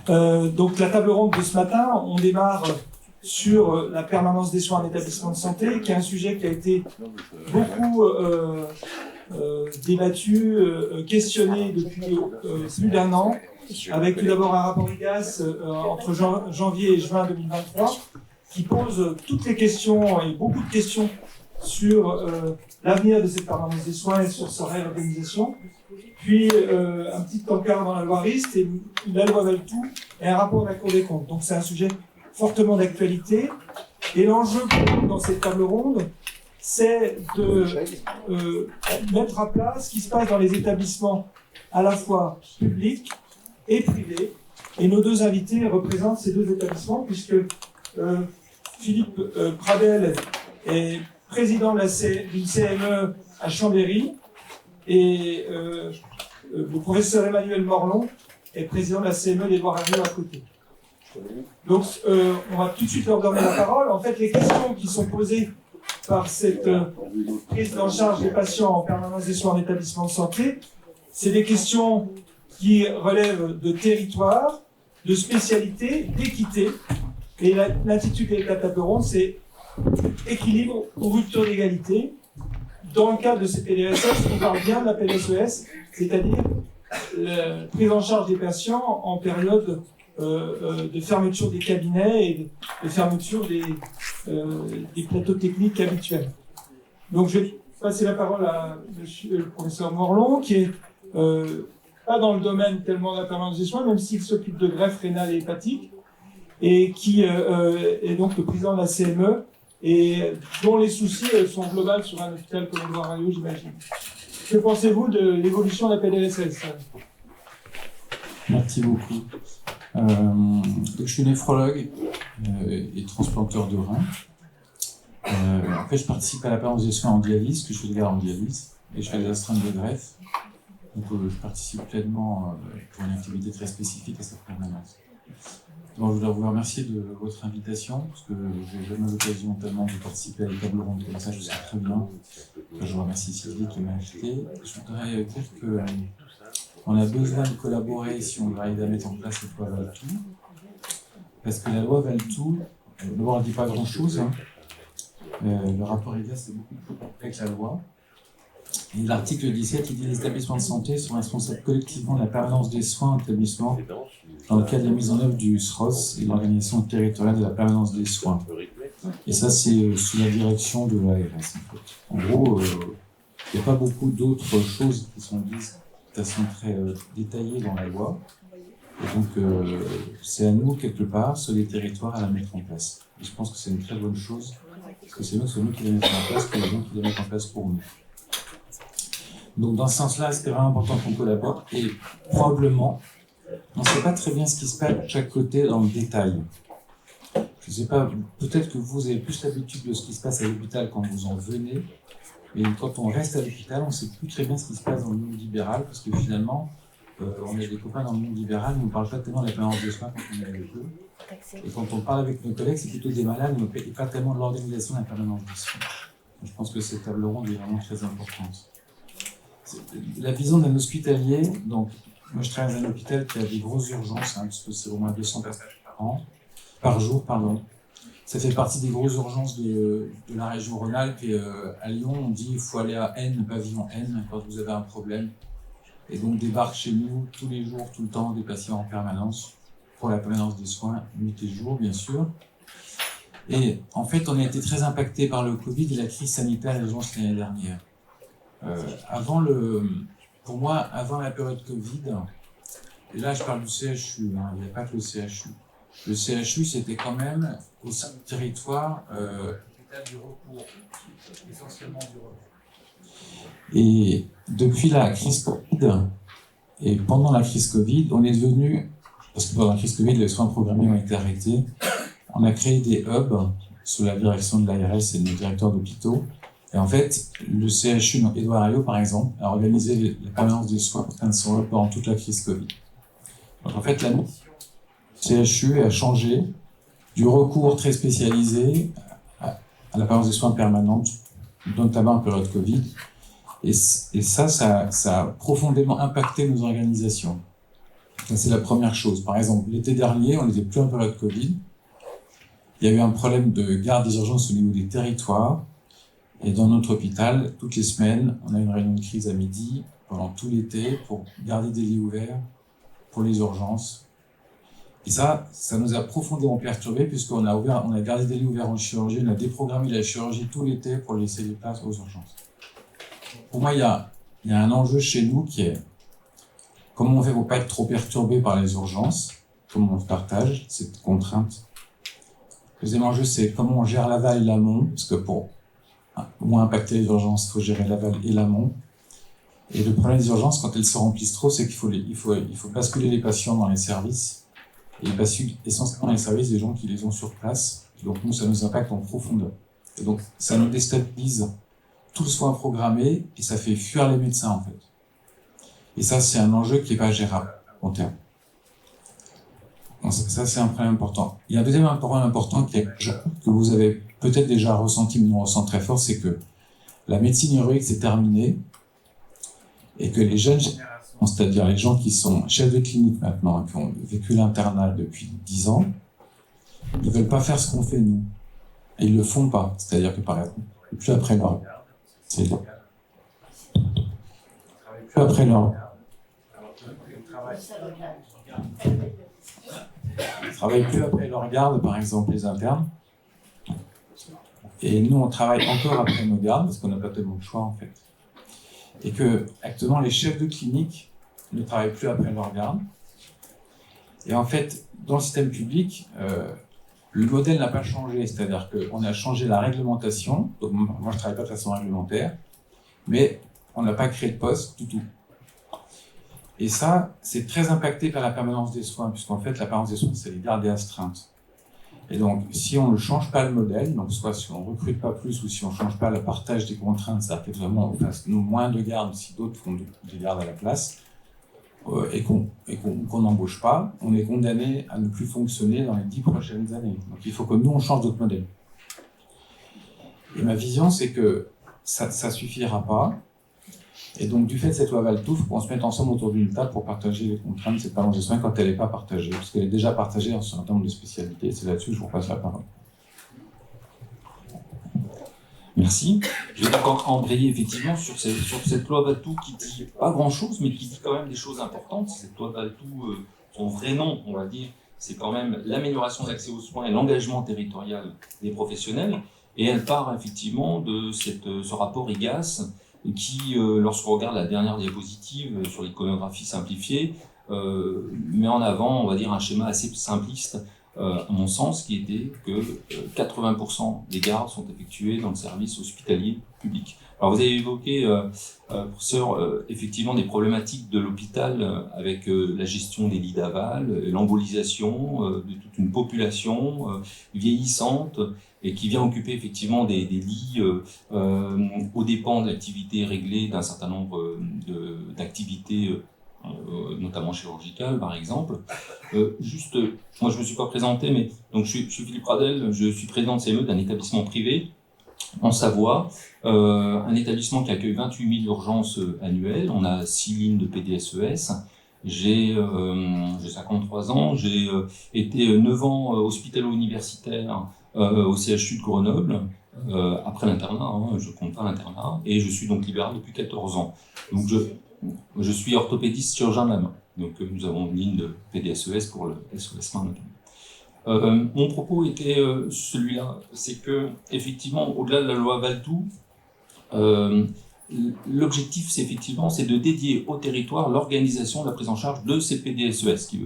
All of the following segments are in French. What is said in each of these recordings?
Donc la table ronde de ce matin, on démarre sur la permanence des soins en établissement de santé, qui est un sujet qui a été beaucoup débattu, questionné depuis plus d'un an, avec tout d'abord un rapport IGAS entre janvier et juin 2023, qui pose toutes les questions et beaucoup de questions sur l'avenir de cette permanence des soins et sur sa réorganisation. Puis un petit encart dans la loi RIST et la loi Valletoux et un rapport de la Cour des comptes. Donc c'est un sujet fortement d'actualité. Et l'enjeu pour nous dans cette table ronde, c'est de mettre à plat ce qui se passe dans les établissements à la fois publics et privés. Et nos deux invités représentent ces deux établissements, puisque Philippe Pradel est président d'une CME à Chambéry, et le professeur Emmanuel Morlon est président de la CME d'Édouard-Herriot à côté. Donc, on va tout de suite leur donner la parole. En fait, les questions qui sont posées par cette prise en charge des patients en permanence des soins en établissement de santé, c'est des questions qui relèvent de territoire, de spécialité, d'équité. Et l'intitulé de la table ronde, c'est équilibre ou rupture d'égalité. Dans le cadre de ces PDSS, on parle bien de la PDSES, c'est-à-dire la prise en charge des patients en période de fermeture des cabinets et de fermeture des plateaux techniques habituels. Donc je vais passer la parole à le professeur Morlon, qui est pas dans le domaine tellement de la permanence des soins, même s'il s'occupe de greffe rénale et hépatique, et qui est donc le président de la CME, et dont les soucis sont globaux sur un hôpital comme Édouard-Herriot, j'imagine. Que pensez-vous de l'évolution de la PDSS ? Merci beaucoup. Je suis néphrologue et transplanteur de reins. En fait, je participe à la permanence des soins en dialyse, que je fais des gardes en dialyse, et je fais des astreintes de greffe. Donc, je participe pleinement pour une activité très spécifique à cette permanence. Donc, je voudrais vous remercier de votre invitation, parce que j'ai jamais l'occasion tellement de participer à des tables rondes comme ça, je sais très bien. Je vous remercie Sylvie qui m'a invité. Je voudrais dire que on a besoin de collaborer si on veut arriver à mettre en place cette loi Valletoux, parce que la loi Valletoux, d'abord elle ne dit pas grand-chose, hein. Le rapport IGAS c'est beaucoup plus complexe que la loi. Et l'article 17, il dit les établissements de santé sont responsables collectivement de la permanence des soins en établissement dans le cadre de la mise en œuvre du SROS et de l'organisation territoriale de la permanence des soins. Et ça, c'est sous la direction de l'ARS, en fait. En gros, il n'y a pas beaucoup d'autres choses qui sont dites de façon très détaillée dans la loi. Et donc, c'est à nous, quelque part, sur les territoires, à la mettre en place. Et je pense que c'est une très bonne chose, parce que c'est nous qui la mettons en place, que les gens qui la mettent en place pour nous. Donc, dans ce sens-là, c'était vraiment important qu'on collabore. Et probablement, on ne sait pas très bien ce qui se passe de chaque côté dans le détail. Je ne sais pas, peut-être que vous avez plus l'habitude de ce qui se passe à l'hôpital quand vous en venez, mais quand on reste à l'hôpital, on ne sait plus très bien ce qui se passe dans le monde libéral, parce que finalement, on a des copains dans le monde libéral, ils ne nous parlent pas tellement de la permanence des soins quand on est avec eux. Et quand on parle avec nos collègues, c'est plutôt des malades, mais pas tellement de l'organisation de la permanence des soins. Je pense que cette table ronde est vraiment très importante. La vision d'un hospitalier, donc moi je travaille dans un hôpital qui a des grosses urgences, hein, parce que c'est au moins 200 personnes par jour. Ça fait partie des grosses urgences de la région Rhône-Alpes, et à Lyon on dit il faut aller à N, pavillon N, quand vous avez un problème. Et donc débarquent chez nous tous les jours, tout le temps, des patients en permanence, pour la permanence des soins, nuit et jour bien sûr. Et en fait on a été très impacté par le Covid et la crise sanitaire et l'urgence l'année dernière. Pour moi, avant la période Covid, et là je parle du CHU, hein, il n'y a pas que le CHU. Le CHU, c'était quand même, au sein du territoire, l'hôpital du recours, essentiellement du recours. Et depuis la crise Covid, et pendant la crise Covid, on est devenu, parce que pendant la crise Covid, les soins programmés ont été arrêtés, on a créé des hubs sous la direction de l'ARS et de nos directeurs d'hôpitaux. Et en fait, le CHU, donc Édouard-Herriot par exemple, a organisé la permanence des soins au sein de son hub pendant toute la crise Covid. Donc en fait, la mission du CHU a changé du recours très spécialisé à la permanence des soins permanente, notamment en période Covid. Et ça a profondément impacté nos organisations. Ça, c'est la première chose. Par exemple, l'été dernier, on n'était plus en période Covid. Il y a eu un problème de garde des urgences au niveau des territoires. Et dans notre hôpital, toutes les semaines, on a une réunion de crise à midi, pendant tout l'été, pour garder des lits ouverts pour les urgences. Et ça nous a profondément perturbés, puisqu'on on a gardé des lits ouverts en chirurgie, on a déprogrammé la chirurgie tout l'été pour laisser des places aux urgences. Pour moi, il y a un enjeu chez nous qui est comment on fait pour pas être trop perturbé par les urgences, comment on partage cette contrainte. Le deuxième enjeu, c'est comment on gère l'aval et l'amont, parce que pour moins impacter les urgences, il faut gérer l'aval et l'amont. Et le problème des urgences, quand elles se remplissent trop, c'est qu'il faut basculer les patients dans les services, et basculer essentiellement dans les services des gens qui les ont sur place. Et donc nous, ça nous impacte en profondeur. Et donc ça nous déstabilise tout le soin programmé, et ça fait fuir les médecins en fait. Et ça, c'est un enjeu qui n'est pas gérable en terme. Donc ça, c'est un problème important. Il y a un deuxième problème important que vous avez peut-être déjà ressenti, mais nous on ressent très fort, c'est que la médecine héroïque s'est terminée et que les jeunes générations, c'est-à-dire les gens qui sont chefs de clinique maintenant, qui ont vécu l'internat depuis 10 ans, ils ne veulent pas faire ce qu'on fait nous. Et ils ne le font pas. C'est-à-dire que par exemple, plus après leur... Plus après leur... Ils travaillent plus après leur garde, par exemple, les internes. Et nous, on travaille encore après nos gardes, parce qu'on n'a pas tellement de choix, en fait. Et que, actuellement, les chefs de clinique ne travaillent plus après leur garde. Et en fait, dans le système public, le modèle n'a pas changé. C'est-à-dire qu'on a changé la réglementation. Donc, moi, je ne travaille pas de façon réglementaire. Mais on n'a pas créé de poste du tout. Et ça, c'est très impacté par la permanence des soins, puisqu'en fait, la permanence des soins, c'est les gardes et astreintes. Et donc, si on ne change pas le modèle, donc soit si on ne recrute pas plus, ou si on ne change pas le partage des contraintes, c'est-à-dire que vraiment on fasse nous moins de gardes si d'autres font des gardes à la place, et qu'on n'embauche pas, on est condamné à ne plus fonctionner dans les 10 prochaines années. Donc il faut que nous, on change notre modèle. Et ma vision, c'est que ça ne suffira pas. Et donc, du fait de cette loi Valletoux, il faut qu'on se mette ensemble autour d'une table pour partager les contraintes de cette permanence des soins quand elle n'est pas partagée, parce qu'elle est déjà partagée dans un certain nombre de spécialités. C'est là-dessus que je vous passe la parole. Merci. Je vais donc embrayer effectivement sur cette loi Valletoux qui dit pas grand-chose, mais qui dit quand même des choses importantes. Cette loi Valletoux, son vrai nom, on va dire, c'est quand même l'amélioration de l'accès aux soins et l'engagement territorial des professionnels. Et elle part effectivement de ce rapport IGAS, qui, lorsqu'on regarde la dernière diapositive sur l'iconographie simplifiée, met en avant, on va dire, un schéma assez simpliste, à mon sens, qui était que 80% des gardes sont effectuées dans le service hospitalier public. Alors vous avez évoqué, professeur, effectivement des problématiques de l'hôpital avec la gestion des lits d'aval, l'embolisation de toute une population vieillissante, et qui vient occuper effectivement des lits aux dépens de l'activité réglée d'un certain nombre d'activités, notamment chirurgicales par exemple. Juste, moi je ne me suis pas présenté, mais donc je suis Philippe Pradel, je suis président de CME d'un établissement privé en Savoie, un établissement qui accueille 28 000 urgences annuelles. On a 6 lignes de PDSES. J'ai 53 ans, j'ai été 9 ans hospitalo-universitaire au CHU de Grenoble, après l'internat, je compte pas l'internat, et je suis donc libéral depuis 14 ans. Donc je suis orthopédiste chirurgien de la main. Donc nous avons une ligne de PDSES pour le SOS main notamment. Mon propos était celui-là, c'est que effectivement, au-delà de la loi Valletoux, l'objectif, c'est de dédier au territoire l'organisation de la prise en charge de ces PDSES, ce qui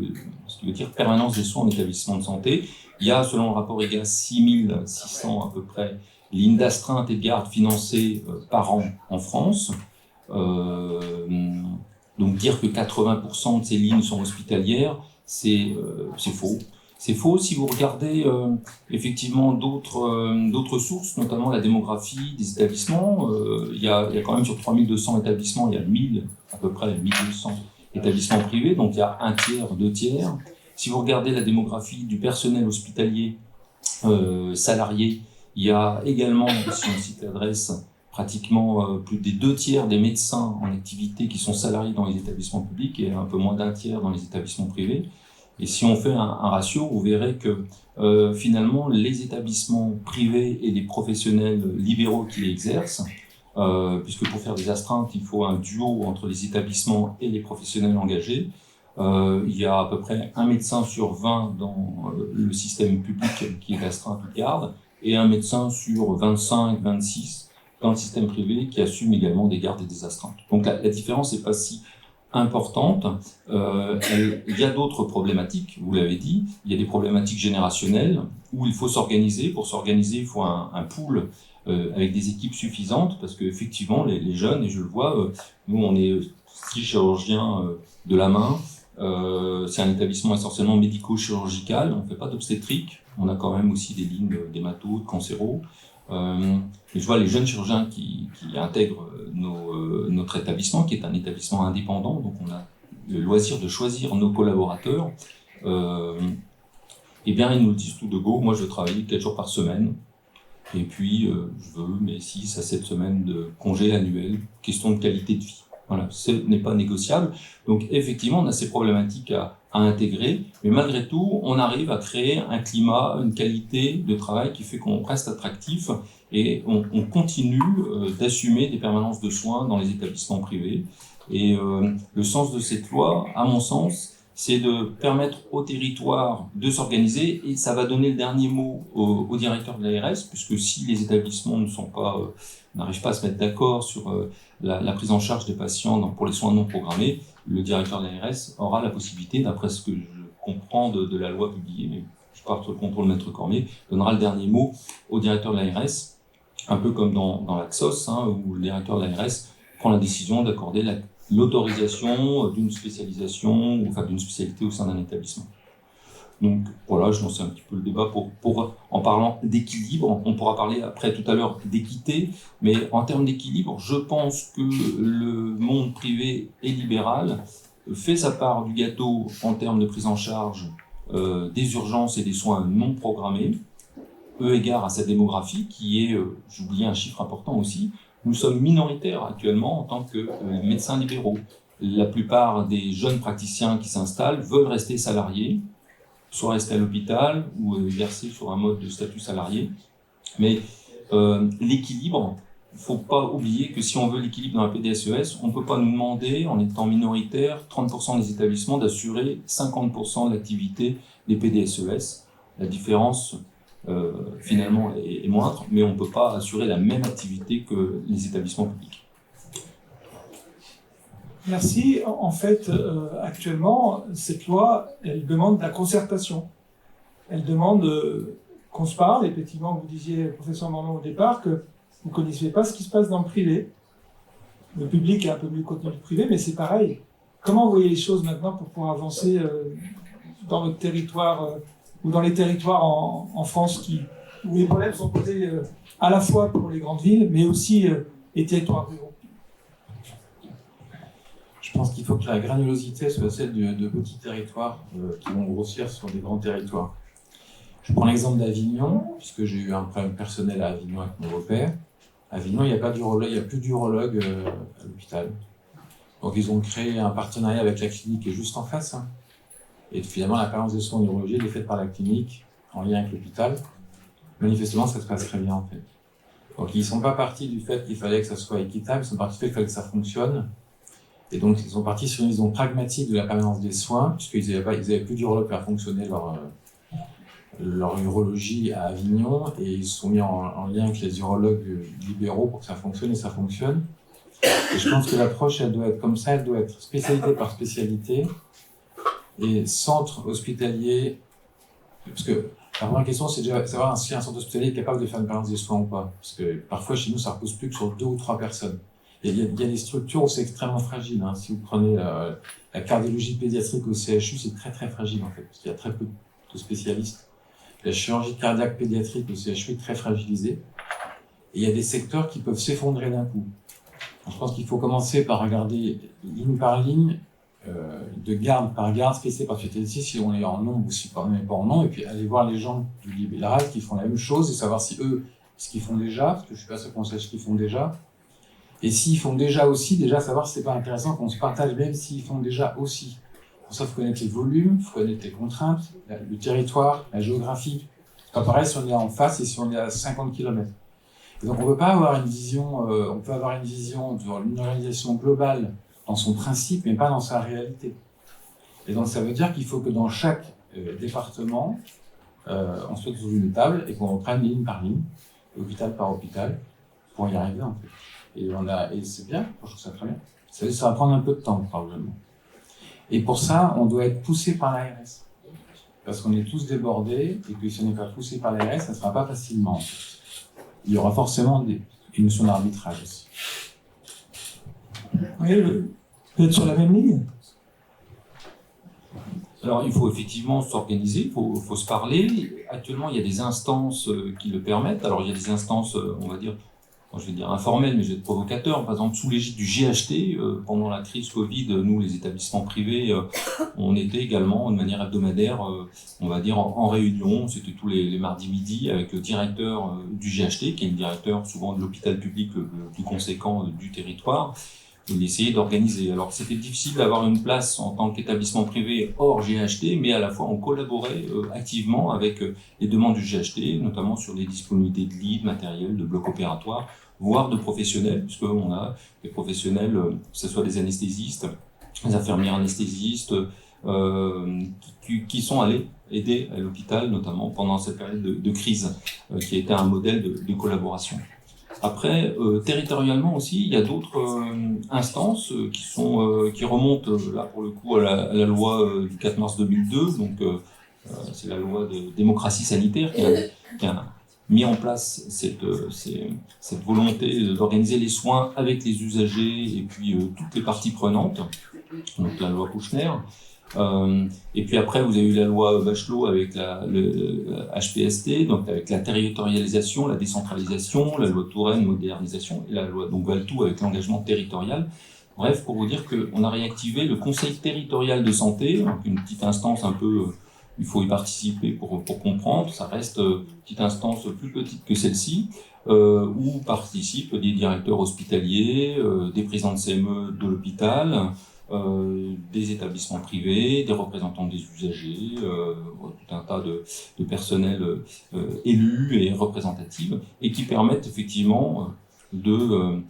veut dire permanence des soins en établissement de santé. Il y a, selon le rapport IGAS, 6600 à peu près lignes d'astreinte et de garde financées par an en France. Donc dire que 80% de ces lignes sont hospitalières, c'est faux. C'est faux si vous regardez effectivement d'autres sources, notamment la démographie des établissements. Il y a quand même sur 3200 établissements, il y a 1000, à peu près 1200 établissements privés, donc il y a un tiers, 2 tiers. Si vous regardez la démographie du personnel hospitalier salarié, il y a également, si on cite l'adresse, pratiquement plus des 2 tiers des médecins en activité qui sont salariés dans les établissements publics et un peu moins d'1 tiers dans les établissements privés. Et si on fait un ratio, vous verrez que finalement les établissements privés et les professionnels libéraux qui les exercent, puisque pour faire des astreintes, il faut un duo entre les établissements et les professionnels engagés, il y a à peu près un médecin sur 20 dans le système public qui est astreint toute garde, et un médecin sur 25, 26 dans le système privé qui assume également des gardes et des astreintes. Donc la différence n'est pas si importante. Il y a d'autres problématiques, vous l'avez dit, il y a des problématiques générationnelles où il faut s'organiser. Pour s'organiser, il faut un pool avec des équipes suffisantes, parce qu'effectivement, les jeunes, et je le vois, nous on est 6 chirurgiens de la main, c'est un établissement essentiellement médico-chirurgical, on ne fait pas d'obstétrique, on a quand même aussi des lignes d'hémato, de cancéro. Et je vois les jeunes chirurgiens qui intègrent notre établissement, qui est un établissement indépendant, donc on a le loisir de choisir nos collaborateurs. Eh bien, ils nous disent tout de go, moi je veux travailler 4 jours par semaine, et puis je veux mes 6 à 7 semaines de congé annuel, question de qualité de vie. Voilà, ce n'est pas négociable. Donc effectivement, on a ces problématiques à intégrer, mais malgré tout, on arrive à créer un climat, une qualité de travail qui fait qu'on reste attractif et on continue d'assumer des permanences de soins dans les établissements privés. Et le sens de cette loi, à mon sens, c'est de permettre au territoire de s'organiser, et ça va donner le dernier mot au directeur de l'ARS, puisque si les établissements n'arrivent pas à se mettre d'accord sur la prise en charge des patients pour les soins non programmés, le directeur de l'ARS aura la possibilité, d'après ce que je comprends de la loi publiée, mais je pars sur le contrôle maître Cormier, donnera le dernier mot au directeur de l'ARS, un peu comme dans l'AXOS, où le directeur de l'ARS prend la décision d'accorder l'autorisation d'une spécialisation, enfin d'une spécialité au sein d'un établissement. Donc voilà, je lançais un petit peu le débat en parlant d'équilibre. On pourra parler après tout à l'heure d'équité, mais en termes d'équilibre, je pense que le monde privé et libéral fait sa part du gâteau en termes de prise en charge des urgences et des soins non programmés, eu égard à sa démographie qui est, j'oubliais un chiffre important aussi, nous sommes minoritaires actuellement en tant que médecins libéraux. La plupart des jeunes praticiens qui s'installent veulent rester salariés, soit rester à l'hôpital ou exercer sur un mode de statut salarié. Mais l'équilibre, il ne faut pas oublier que si on veut l'équilibre dans la PDSES, on ne peut pas nous demander, en étant minoritaire, 30% des établissements d'assurer 50% de l'activité des PDSES. La différence, finalement, est moindre, mais on ne peut pas assurer la même activité que les établissements publics. Merci. En fait, actuellement, cette loi, elle demande de la concertation. Elle demande qu'on se parle. Effectivement, vous disiez, professeur Morlon, au départ, que vous ne connaissiez pas ce qui se passe dans le privé. Le public est un peu mieux contenu que le privé, mais c'est pareil. Comment vous voyez les choses maintenant pour pouvoir avancer dans votre territoire ou dans les territoires en France où les problèmes sont posés à la fois pour les grandes villes, mais aussi les territoires ruraux? Je pense qu'il faut que la granulosité soit celle de petits territoires qui vont grossir sur des grands territoires. Je prends l'exemple d'Avignon, puisque j'ai eu un problème personnel à Avignon avec mon beau-père. À Avignon, il n'y a pas d'urologue, il n'y a plus d'urologue à l'hôpital. Donc ils ont créé un partenariat avec la clinique qui est juste en face. Et finalement, la permanence des soins en urologie est faite par la clinique en lien avec l'hôpital. Manifestement, ça se passe très bien en fait. Donc ils ne sont pas partis du fait qu'il fallait que ça soit équitable, ils sont partis du fait qu'il fallait que ça fonctionne. Et donc, ils sont partis sur une vision pragmatique de la permanence des soins, puisqu'ils n'avaient plus d'urologue pour faire fonctionner leur urologie à Avignon, et ils se sont mis en lien avec les urologues libéraux pour que ça fonctionne, et ça fonctionne. Et je pense que l'approche, elle doit être comme ça, elle doit être spécialité par spécialité, et centre hospitalier, parce que la première question, c'est déjà savoir si un centre hospitalier est capable de faire une permanence des soins ou pas. Parce que parfois, chez nous, ça ne repose plus que sur 2 ou 3 personnes. Il y a des structures où c'est extrêmement fragile. Si vous prenez la cardiologie pédiatrique au CHU, c'est très très fragile en fait, parce qu'il y a très peu de spécialistes. La chirurgie cardiaque pédiatrique au CHU est très fragilisée. Et il y a des secteurs qui peuvent s'effondrer d'un coup. Alors, je pense qu'il faut commencer par regarder ligne par ligne, de garde par garde, spécialité par spécialité, si on est en nombre ou si on n'est pas en nombre, et puis aller voir les gens du libéral qui font la même chose et savoir si eux ce qu'ils font déjà, parce que je suis pas sûr qu'on sache ce qu'ils font déjà. Et s'ils font déjà aussi, déjà savoir si c'est pas intéressant qu'on se partage même s'ils font déjà aussi. Pour ça, il faut connaître les volumes, il faut connaître les contraintes, le territoire, la géographie. C'est pas pareil si on est en face et si on est à 50 km. Et donc on peut pas avoir une vision, on peut avoir une vision d'une organisation globale dans son principe, mais pas dans sa réalité. Et donc ça veut dire qu'il faut que dans chaque département, on se mette sur une table et qu'on reprenne ligne par ligne, hôpital par hôpital, pour y arriver en fait. Et c'est bien, je trouve ça très bien. Ça va prendre un peu de temps probablement. Et pour ça, on doit être poussé par l'ARS. Parce qu'on est tous débordés et que si on n'est pas poussé par l'ARS, ça ne sera pas facilement. En fait. Il y aura forcément une notion d'arbitrage aussi. Oui, peut-être sur la même ligne. Alors, il faut effectivement s'organiser, il faut se parler. Actuellement, il y a des instances qui le permettent. Alors, il y a des instances, on va dire, je vais dire informelles, mais je vais être provocateur. Par exemple, sous l'égide du GHT, pendant la crise Covid, nous, les établissements privés, on était également de manière hebdomadaire, on va dire, en réunion. C'était tous les mardis midi avec le directeur du GHT, qui est le directeur souvent de l'hôpital public le plus conséquent du territoire. On essayait d'organiser. Alors c'était difficile d'avoir une place en tant qu'établissement privé hors GHT, mais à la fois on collaborait activement avec les demandes du GHT, notamment sur les disponibilités de lits, de matériel, de blocs opératoires, voire de professionnels, puisqu'on a des professionnels, que ce soit des anesthésistes, des infirmières anesthésistes, qui sont allés aider à l'hôpital, notamment pendant cette période de crise, qui a été un modèle de collaboration. Après, territorialement aussi, il y a d'autres instances qui remontent là pour le coup à la loi du 4 mars 2002. Donc, c'est la loi de démocratie sanitaire qui a mis en place cette volonté d'organiser les soins avec les usagers et puis toutes les parties prenantes. Donc la loi Kouchner. Et puis après, vous avez eu la loi Bachelot avec le HPST, donc avec la territorialisation, la décentralisation, la loi Touraine, modernisation, et la loi donc Valtou avec l'engagement territorial. Bref, pour vous dire qu'on a réactivé le Conseil territorial de santé, donc une petite instance un peu, il faut y participer pour comprendre, ça reste une petite instance plus petite que celle-ci, où participent des directeurs hospitaliers, des présidents de CME de l'hôpital, des établissements privés, des représentants des usagers, tout un tas de personnels élus et représentatifs, et qui permettent effectivement de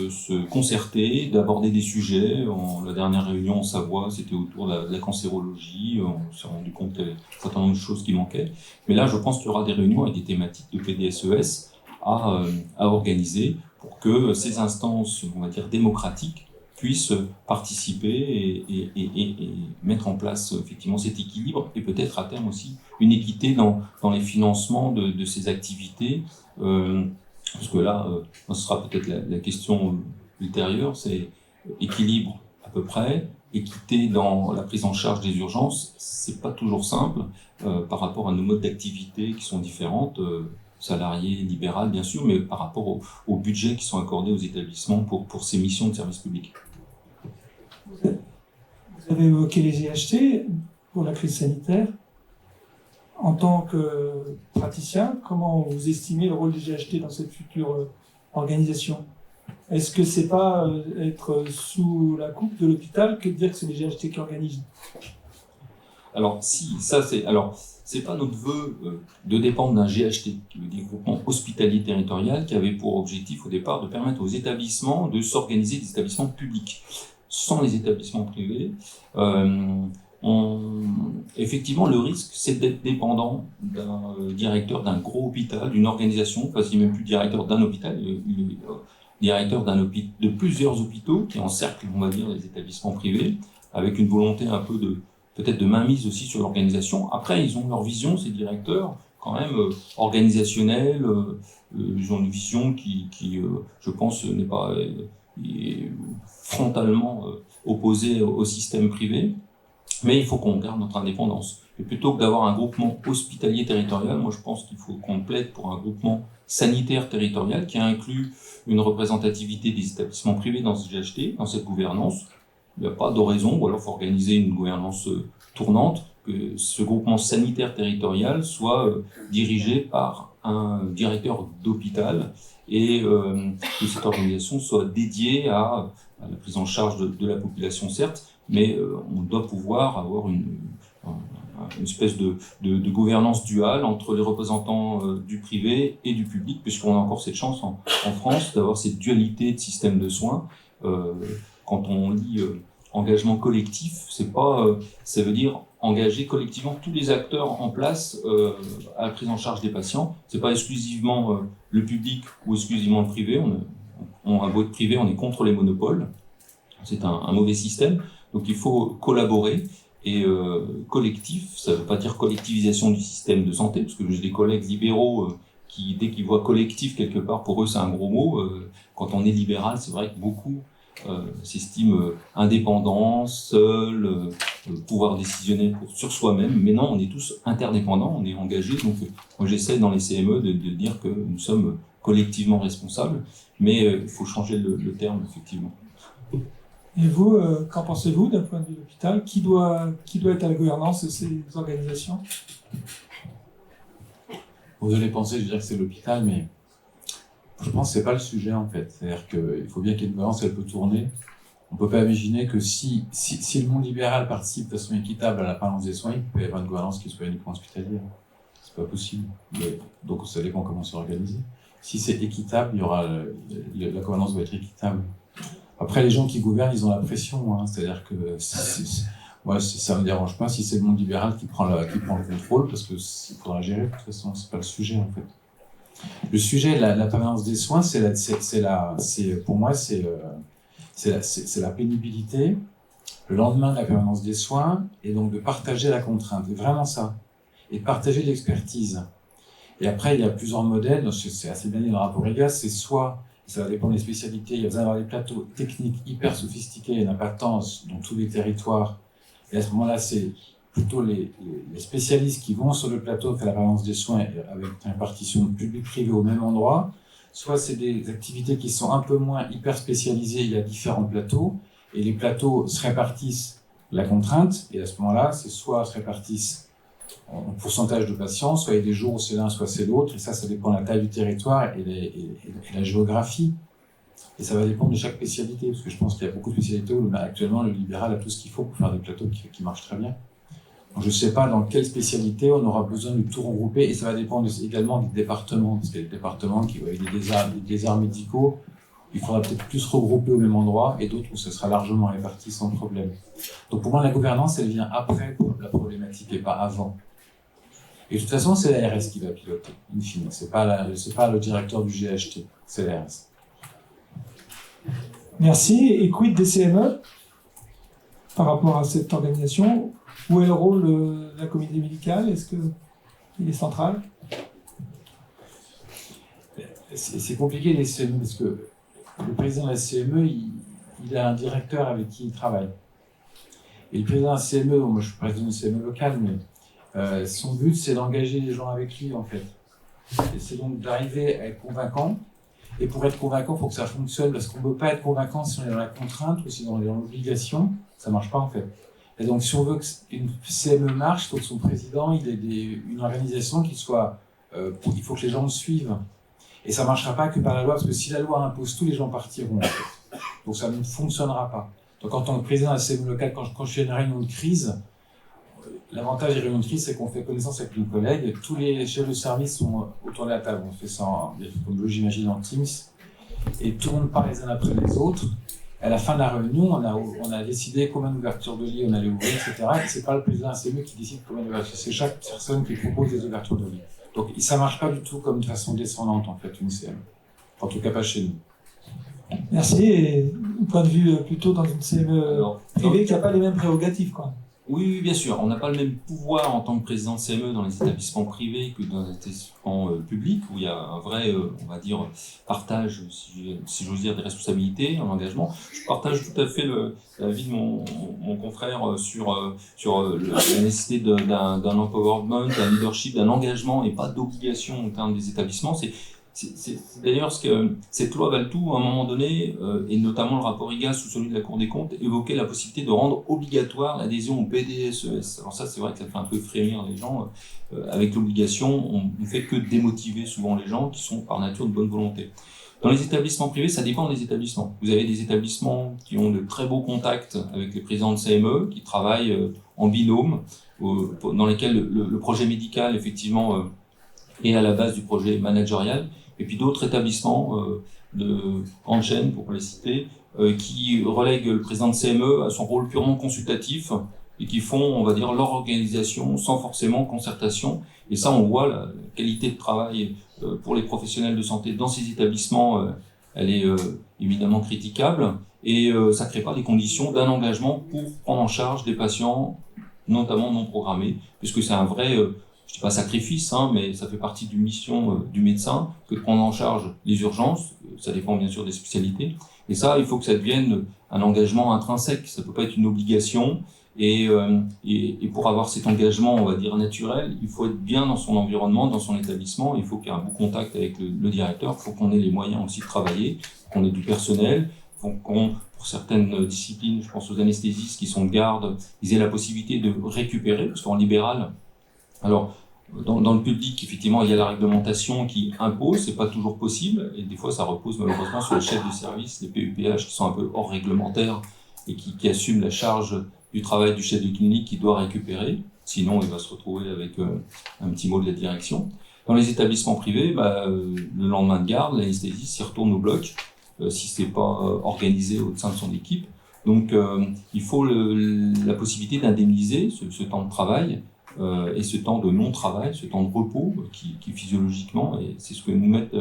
se concerter, d'aborder des sujets. La dernière réunion en Savoie, c'était autour de la cancérologie, on s'est rendu compte qu'il y avait un certain nombre de choses qui manquaient. Mais là, je pense qu'il y aura des réunions avec des thématiques de PDSES à organiser pour que ces instances, on va dire, démocratiques, puissent participer et mettre en place effectivement cet équilibre et peut-être à terme aussi une équité dans les financements de ces activités. Parce que là, ce sera peut-être la question ultérieure, c'est équilibre à peu près, équité dans la prise en charge des urgences, c'est pas toujours simple par rapport à nos modes d'activité qui sont différentes, salariés, libéral bien sûr, mais par rapport aux budgets qui sont accordés aux établissements pour ces missions de service public. Vous avez évoqué les GHT pour la crise sanitaire. En tant que praticien, comment vous estimez le rôle des GHT dans cette future organisation ? Est-ce que c'est pas être sous la coupe de l'hôpital que de dire que c'est les GHT qui organisent ? Alors si, ça c'est... Alors, c'est pas notre vœu de dépendre d'un GHT, qui veut dire groupement hospitalier territorial, qui avait pour objectif au départ de permettre aux établissements de s'organiser des établissements publics. Sans les établissements privés, effectivement, le risque, c'est d'être dépendant d'un directeur d'un gros hôpital, d'une organisation, parce qu'il n'est même plus directeur d'un hôpital, il est directeur de plusieurs hôpitaux qui encerclent, on va dire, les établissements privés, avec une volonté un peu peut-être de mainmise aussi sur l'organisation. Après, ils ont leur vision, ces directeurs, quand même organisationnelle, ils ont une vision qui je pense, n'est pas frontalement opposée au système privé, mais il faut qu'on garde notre indépendance. Et plutôt que d'avoir un groupement hospitalier territorial, moi je pense qu'il faut qu'on plaide pour un groupement sanitaire territorial qui inclut une représentativité des établissements privés dans ce GHT, dans cette gouvernance. Il n'y a pas de raison, ou alors il faut organiser une gouvernance tournante, que ce groupement sanitaire territorial soit dirigé par un directeur d'hôpital et que cette organisation soit dédiée à la prise en charge de la population, certes, mais on doit pouvoir avoir une espèce de gouvernance duale entre les représentants du privé et du public, puisqu'on a encore cette chance en France d'avoir cette dualité de système de soins. Quand on lit engagement collectif, ça veut dire engager collectivement tous les acteurs en place à la prise en charge des patients. C'est pas exclusivement le public ou exclusivement le privé. On a beau être privé, on est contre les monopoles. C'est un mauvais système. Donc il faut collaborer. Et collectif, ça veut pas dire collectivisation du système de santé, parce que j'ai des collègues libéraux qui, dès qu'ils voient collectif quelque part, pour eux c'est un gros mot. Quand on est libéral, c'est vrai que beaucoup s'estiment indépendants, seuls, pouvoir décisionnel sur soi-même. Mais non, on est tous interdépendants, on est engagés. Donc moi j'essaie dans les CME de dire que nous sommes collectivement responsables, mais il faut changer le terme, effectivement. Et vous, qu'en pensez-vous d'un point de vue de l'hôpital? Qui doit être à la gouvernance de ces organisations? Vous allez penser, je dirais que c'est l'hôpital, mais je pense que c'est pas le sujet en fait. C'est-à-dire qu'il faut bien qu'il y ait une gouvernance, elle peut tourner. On peut pas imaginer que si le monde libéral participe de façon équitable à la balance des soins, il peut y avoir une gouvernance qui soit uniquement hospitalière. C'est pas possible. Donc ça dépend comment c'est organisé. Si c'est équitable, il y aura la gouvernance doit être équitable. Après, les gens qui gouvernent, ils ont la pression, hein. C'est-à-dire que moi, ça me dérange pas si c'est le monde libéral qui prend le contrôle, parce que il faudra gérer. De toute façon, c'est pas le sujet en fait. Le sujet, la permanence des soins, pour moi, c'est la pénibilité, le lendemain de la permanence des soins, et donc de partager la contrainte. C'est vraiment ça, et de partager l'expertise. Et après, il y a plusieurs modèles. C'est assez bien dit dans le rapport IGAS. C'est soit ça va dépendre des spécialités. Il y a besoin d'avoir des plateaux techniques hyper sophistiqués. Il n'y en a pas tant dans tous les territoires. Et à ce moment-là, c'est plutôt les spécialistes qui vont sur le plateau faire la permanence des soins avec une répartition public-privé au même endroit. Soit c'est des activités qui sont un peu moins hyper spécialisées. Il y a différents plateaux. Et les plateaux se répartissent la contrainte. Et à ce moment-là, c'est soit se répartissent en pourcentage de patients, soit il y a des jours où c'est l'un, soit c'est l'autre, et ça dépend de la taille du territoire et la géographie. Et ça va dépendre de chaque spécialité, parce que je pense qu'il y a beaucoup de spécialités où actuellement le libéral a tout ce qu'il faut pour faire des plateaux qui marchent très bien. Donc je ne sais pas dans quelle spécialité on aura besoin de tout regrouper, et ça va dépendre également des départements, parce qu'il y a des départements qui avec des déserts médicaux, il faudra peut-être plus regrouper au même endroit, et d'autres où ça sera largement réparti sans problème. Donc pour moi, la gouvernance, elle vient après la problématique et pas avant. Et de toute façon, c'est l'ARS qui va piloter, in fine. C'est pas le directeur du GHT, c'est l'ARS. Merci. Et quid des CME par rapport à cette organisation? Où est le rôle de la communauté médicale? Est-ce qu'il est central? C'est compliqué les CME, parce que le président de la CME, il a un directeur avec qui il travaille. Et le président de la CME, moi je suis président de CME locale, mais son but c'est d'engager les gens avec lui en fait. Et c'est donc d'arriver à être convaincant. Et pour être convaincant, il faut que ça fonctionne, parce qu'on ne peut pas être convaincant si on est dans la contrainte ou si on est dans l'obligation. Ça ne marche pas en fait. Et donc si on veut qu'une CME marche, il faut que son président il ait une organisation qui soit... il faut que les gens le suivent. Et ça ne marchera pas que par la loi, parce que si la loi impose, tous les gens partiront en fait. Donc ça ne fonctionnera pas. Donc en tant que président de la CME locale, quand je fais une réunion de crise, l'avantage des réunions de crise, c'est qu'on fait connaissance avec nos collègues. Tous les chefs de service sont autour de la table. On fait ça, comme j'imagine, en Teams. Et tout le monde parle les uns après les autres. À la fin de la réunion, on a décidé combien d'ouvertures de lits on allait ouvrir, etc. Et c'est pas le président de la CME qui décide combien d'ouvertures. C'est chaque personne qui propose des ouvertures de lits. Donc ça marche pas du tout comme de façon descendante, en fait, une CME. En tout cas, pas chez nous. Merci. Et au point de vue plutôt dans une CME privée qui n'a pas les mêmes prérogatives, quoi. Oui, bien sûr. On n'a pas le même pouvoir en tant que président de CME dans les établissements privés que dans les établissements publics, où il y a un vrai, on va dire, partage, si j'ose dire, des responsabilités, un engagement. Je partage tout à fait l'avis de mon confrère sur la nécessité d'un empowerment, d'un leadership, d'un engagement et pas d'obligation au terme des établissements. C'est d'ailleurs ce que cette loi Valtou, à un moment donné, et notamment le rapport IGAS ou celui de la Cour des comptes, évoquait la possibilité de rendre obligatoire l'adhésion au PDSES. Alors ça, c'est vrai que ça fait un peu frémir les gens. Avec l'obligation, on ne fait que démotiver souvent les gens qui sont par nature de bonne volonté. Dans les établissements privés, ça dépend des établissements. Vous avez des établissements qui ont de très beaux contacts avec les présidents de CME, qui travaillent en binôme, dans lesquels le projet médical, effectivement, est à la base du projet managérial. Et puis d'autres établissements de grande chaîne, pour les citer, qui relèguent le président de CME à son rôle purement consultatif et qui font, on va dire, leur organisation sans forcément concertation. Et ça, on voit la qualité de travail pour les professionnels de santé dans ces établissements, elle est évidemment critiquable et ça crée pas les conditions d'un engagement pour prendre en charge des patients, notamment non programmés, puisque c'est un vrai je dis pas sacrifice, hein, mais ça fait partie d'une mission du médecin que de prendre en charge les urgences. Ça dépend bien sûr des spécialités. Et ça, il faut que ça devienne un engagement intrinsèque. Ça peut pas être une obligation. Et pour avoir cet engagement, on va dire naturel, il faut être bien dans son environnement, dans son établissement. Il faut qu'il y ait un bon contact avec le directeur. Il faut qu'on ait les moyens aussi de travailler, qu'on ait du personnel. Il faut qu'on, pour certaines disciplines, je pense aux anesthésistes qui sont de garde, ils aient la possibilité de récupérer, parce qu'en libéral, alors, dans le public, effectivement, il y a la réglementation qui impose, c'est pas toujours possible, et des fois, ça repose malheureusement sur les chefs de service, les PUPH, qui sont un peu hors réglementaires et qui assument la charge du travail du chef de clinique qui doit récupérer, sinon il va se retrouver avec un petit mot de la direction. Dans les établissements privés, le lendemain de garde, l'anesthésiste s'y retourne au bloc, si c'est pas organisé au sein de son équipe. Donc, il faut la possibilité d'indemniser ce temps de travail, et ce temps de non-travail, ce temps de repos qui physiologiquement, et c'est ce que nous mettent,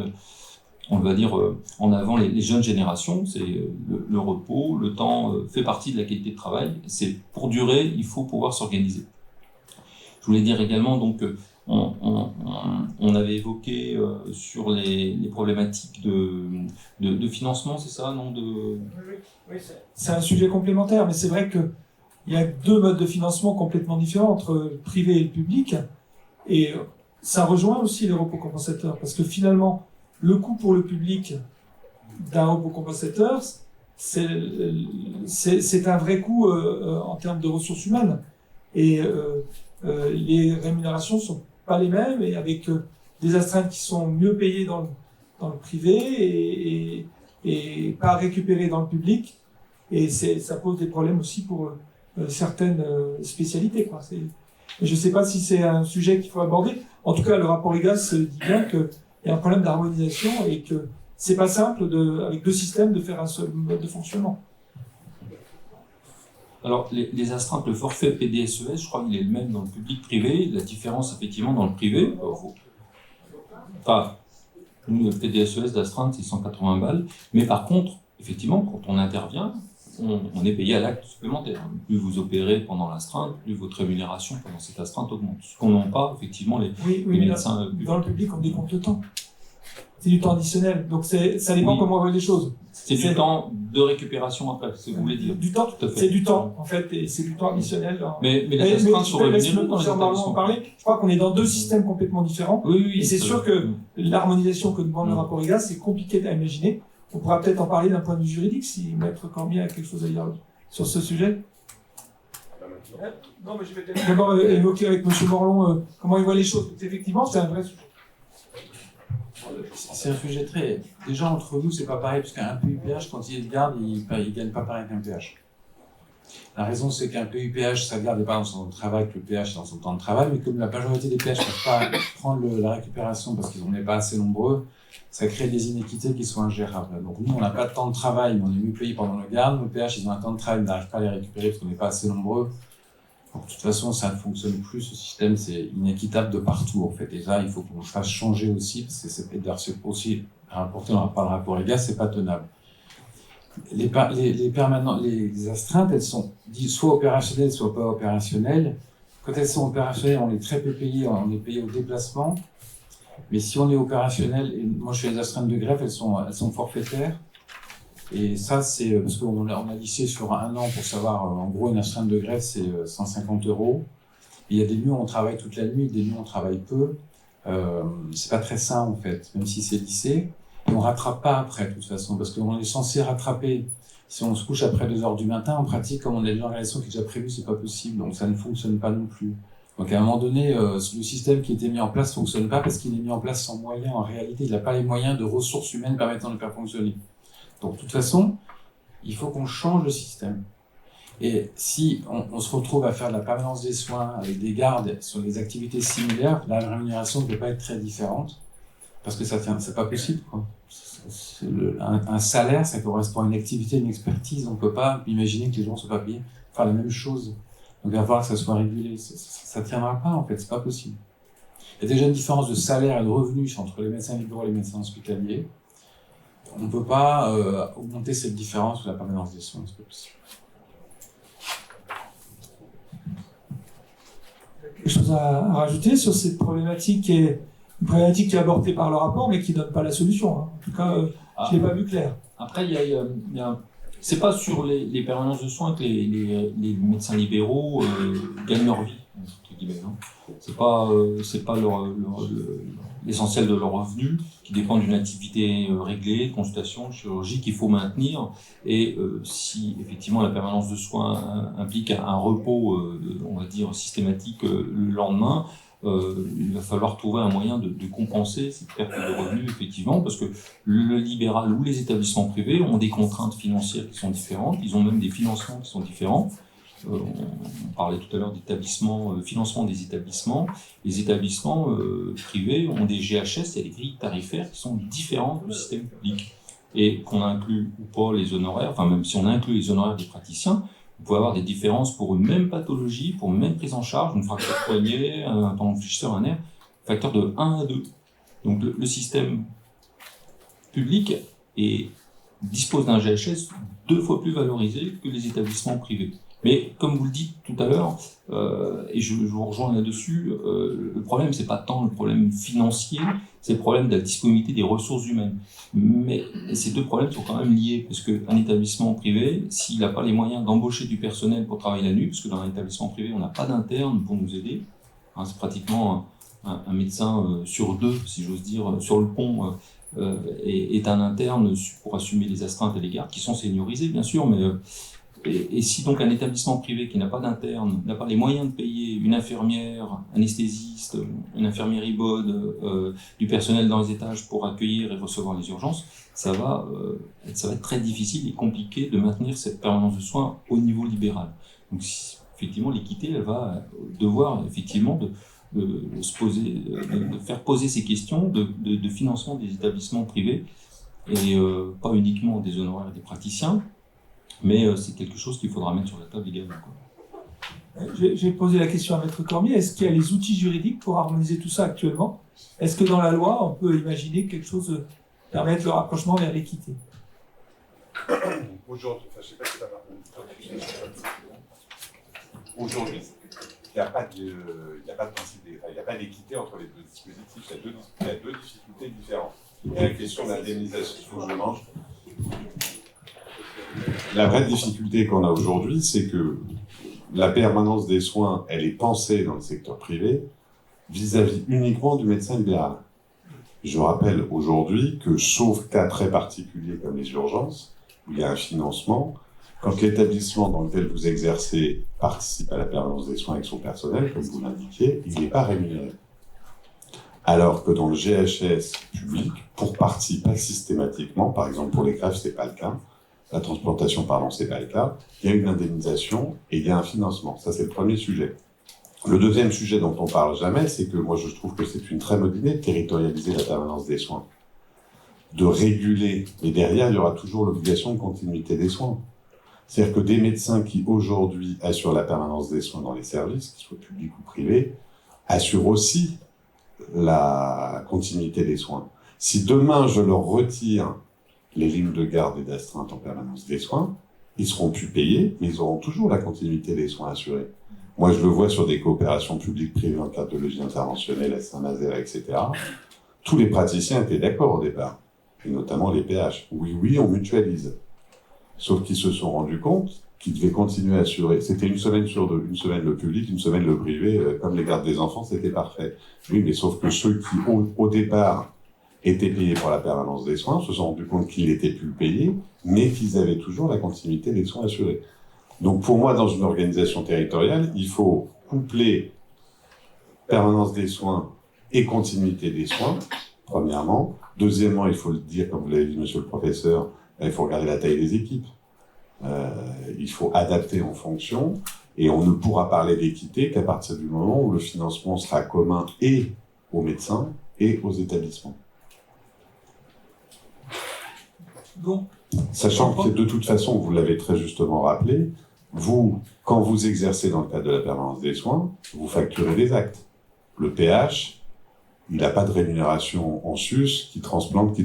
on va dire, en avant les jeunes générations, c'est le repos, le temps fait partie de la qualité de travail, c'est pour durer, il faut pouvoir s'organiser. Je voulais dire également, donc, on avait évoqué sur les problématiques de financement, c'est ça, non de... Oui, c'est un sujet complémentaire, mais c'est vrai que il y a deux modes de financement complètement différents entre le privé et le public, et ça rejoint aussi les repos compensateurs, parce que finalement, le coût pour le public d'un repos compensateur, c'est un vrai coût en termes de ressources humaines, et les rémunérations sont pas les mêmes, et avec des astreintes qui sont mieux payées dans le privé et pas récupérées dans le public, et ça pose des problèmes aussi pour certaines spécialités, quoi. Je ne sais pas si c'est un sujet qu'il faut aborder. En tout cas, le rapport IGAS dit bien qu'il y a un problème d'harmonisation et que c'est pas simple avec deux systèmes de faire un seul mode de fonctionnement. Alors, les astreintes, le forfait PDSES, je crois qu'il est le même dans le public-privé. La différence, effectivement, dans le privé, nous, le PDSES d'astreinte, c'est 180 balles. Mais par contre, effectivement, quand on intervient, on est payé à l'acte supplémentaire. Plus vous opérez pendant l'astreinte, plus votre rémunération pendant cette astreinte augmente. Ce qu'on n'a pas, effectivement, les médecins. Dans le public, on décompte le temps. C'est du temps additionnel. Donc ça dépend comment on voit les choses. C'est du temps de récupération après, c'est ce que vous voulez dire. Du temps, c'est du temps, en fait, et c'est du temps additionnel. Mais les astreintes sont rémunérées dans les établissements. Je crois qu'on est dans deux systèmes complètement différents. Oui, et c'est sûr que l'harmonisation que demande le rapport IGAS, c'est compliqué à imaginer. On pourra peut-être en parler d'un point de vue juridique, si Maître Cormier a quelque chose à dire sur ce sujet. Non, mais je vais peut-être d'abord évoquer avec M. Morlon comment il voit les choses. Effectivement, c'est un vrai sujet. C'est un sujet très... Déjà, entre nous, c'est pas pareil, parce qu'un PUPH, quand il est de garde, il gagne pas pareil qu'un PH. La raison, c'est qu'un PUPH, sa garde n'est pas dans son temps de travail, que le PH est dans son temps de travail, mais comme la majorité des PH ne peuvent pas prendre la récupération parce qu'ils n'est pas assez nombreux, ça crée des inéquités qui sont ingérables. Donc nous, on n'a pas de temps de travail, mais on est mieux payé pendant le garde. Nos PH, ils ont un temps de travail, mais n'arrivent pas à les récupérer parce qu'on n'est pas assez nombreux. Donc, de toute façon, ça ne fonctionne plus, ce système, c'est inéquitable de partout, en fait. Et là, il faut qu'on le fasse changer aussi, parce que c'est aussi rapporté par le rapport IGAS, c'est pas tenable. Les astreintes, elles sont dites soit opérationnelles, soit pas opérationnelles. Quand elles sont opérationnelles, on est très peu payé, on est payé au déplacement. Mais si on est opérationnel, et moi je fais les astreintes de greffe, elles sont forfaitaires. Et ça, c'est parce qu'on a lissé sur un an pour savoir, en gros, une astreinte de greffe, c'est 150 €. Et il y a des nuits où on travaille toute la nuit, des nuits où on travaille peu. c'est pas très sain en fait, même si c'est lissé. Et on rattrape pas après, de toute façon, parce qu'on est censé rattraper. Si on se couche après 2 heures du matin, en pratique, comme on a déjà une organisation qui est déjà prévue, c'est pas possible, donc ça ne fonctionne pas non plus. Donc à un moment donné, le système qui a été mis en place fonctionne pas parce qu'il est mis en place sans moyens. En réalité, il n'a pas les moyens de ressources humaines permettant de le faire fonctionner. Donc de toute façon, il faut qu'on change le système. Et si on se retrouve à faire de la permanence des soins avec des gardes sur des activités similaires, la rémunération ne peut pas être très différente parce que c'est pas possible, quoi. Un salaire, ça correspond à une activité, une expertise. On ne peut pas imaginer que les gens ne soient pas payés pour faire la même chose. Donc il va falloir que ça soit régulé. Ça ne tiendra pas, en fait, c'est pas possible. Il y a déjà une différence de salaire et de revenus entre les médecins libéraux et les médecins hospitaliers. On ne peut pas augmenter cette différence sur la permanence des soins, c'est pas possible. Quelque chose à rajouter sur cette problématique une problématique qui est abordée par le rapport, mais qui ne donne pas la solution. Hein. En tout cas, je ne l'ai pas vu clair. Après, c'est pas sur les permanences de soins que les médecins libéraux gagnent leur vie, entre guillemets. Hein. C'est pas l'essentiel de leur revenu, qui dépend d'une activité réglée, de consultation, de chirurgie qu'il faut maintenir. Et si effectivement la permanence de soins implique un repos, on va dire systématique le lendemain, il va falloir trouver un moyen de compenser cette perte de revenus, effectivement, parce que le libéral ou les établissements privés ont des contraintes financières qui sont différentes, ils ont même des financements qui sont différents. On parlait tout à l'heure d'établissements, financement des établissements. Les établissements privés ont des GHS, il y a des grilles tarifaires qui sont différentes du système public. Et qu'on inclut ou pas les honoraires, enfin même si on inclut les honoraires des praticiens, vous pouvez avoir des différences pour une même pathologie, pour une même prise en charge, une fracture de poignet, un tendon fléchisseur, un nerf, facteur de 1 à 2. Donc le système public dispose d'un GHS 2 fois plus valorisé que les établissements privés. Mais comme vous le dites tout à l'heure, et je vous rejoins là-dessus, le problème, c'est pas tant le problème financier, c'est le problème de la disponibilité des ressources humaines. Mais ces deux problèmes sont quand même liés, parce qu'un établissement privé, s'il n'a pas les moyens d'embaucher du personnel pour travailler la nuit, parce que dans un établissement privé, on n'a pas d'interne pour nous aider, hein, c'est pratiquement un médecin sur 2, si j'ose dire, sur le pont, est un interne pour assumer les astreintes et les gardes, qui sont seniorisés, bien sûr, mais... Et si donc un établissement privé qui n'a pas d'interne, n'a pas les moyens de payer une infirmière, anesthésiste, une infirmière ibode, du personnel dans les étages pour accueillir et recevoir les urgences, ça va être très difficile et compliqué de maintenir cette permanence de soins au niveau libéral. Donc effectivement, l'équité, elle va devoir effectivement de faire poser ces questions de financement des établissements privés et pas uniquement des honoraires des praticiens. Mais c'est quelque chose qu'il faudra mettre sur la table également. J'ai posé la question à Maître Cormier, est-ce qu'il y a les outils juridiques pour harmoniser tout ça actuellement? Est-ce que dans la loi, on peut imaginer que quelque chose permette le rapprochement vers l'équité? Aujourd'hui, je sais pas si ça va. Aujourd'hui, il n'y a pas de principe, il n'y a pas d'équité entre les deux dispositifs. Il y a deux difficultés différentes. Il y a la question d'indemnisation, je mange. La vraie difficulté qu'on a aujourd'hui, c'est que la permanence des soins, elle est pensée dans le secteur privé vis-à-vis uniquement du médecin libéral. Je rappelle aujourd'hui que, sauf cas très particuliers comme les urgences, où il y a un financement, quand l'établissement dans lequel vous exercez participe à la permanence des soins avec son personnel, comme vous l'indiquiez, il n'est pas rémunéré. Alors que dans le GHS public, pour partie, pas systématiquement, par exemple pour les greffes, c'est pas le cas, la transplantation, pardon, c'est pas le cas, il y a une indemnisation et il y a un financement. Ça, c'est le premier sujet. Le deuxième sujet dont on parle jamais, c'est que moi, je trouve que c'est une très bonne idée de territorialiser la permanence des soins, de réguler, mais derrière, il y aura toujours l'obligation de continuité des soins. C'est-à-dire que des médecins qui, aujourd'hui, assurent la permanence des soins dans les services, qu'ils soient publics ou privés, assurent aussi la continuité des soins. Si demain, je leur retire les lignes de garde et d'astreinte en permanence des soins, ils seront plus payés, mais ils auront toujours la continuité des soins assurés. Moi, je le vois sur des coopérations publiques-privées en cardiologie interventionnelle à Saint-Nazaire, etc. Tous les praticiens étaient d'accord au départ, et notamment les PH. Oui, on mutualise. Sauf qu'ils se sont rendus compte qui devait continuer à assurer. C'était une semaine sur deux, une semaine le public, une semaine le privé, comme les gardes des enfants, c'était parfait. Oui, mais sauf que ceux qui, au départ, étaient payés pour la permanence des soins, se sont rendus compte qu'ils n'étaient plus payés, mais qu'ils avaient toujours la continuité des soins assurés. Donc pour moi, dans une organisation territoriale, il faut coupler permanence des soins et continuité des soins, premièrement. Deuxièmement, il faut le dire, comme vous l'avez dit, monsieur le professeur, il faut regarder la taille des équipes. Il faut adapter en fonction, et on ne pourra parler d'équité qu'à partir du moment où le financement sera commun et aux médecins et aux établissements. Bon. Sachant que de toute façon, vous l'avez très justement rappelé, vous, quand vous exercez dans le cadre de la permanence des soins, vous facturez des actes. Le PH, il n'a pas de rémunération en sus, qui transplante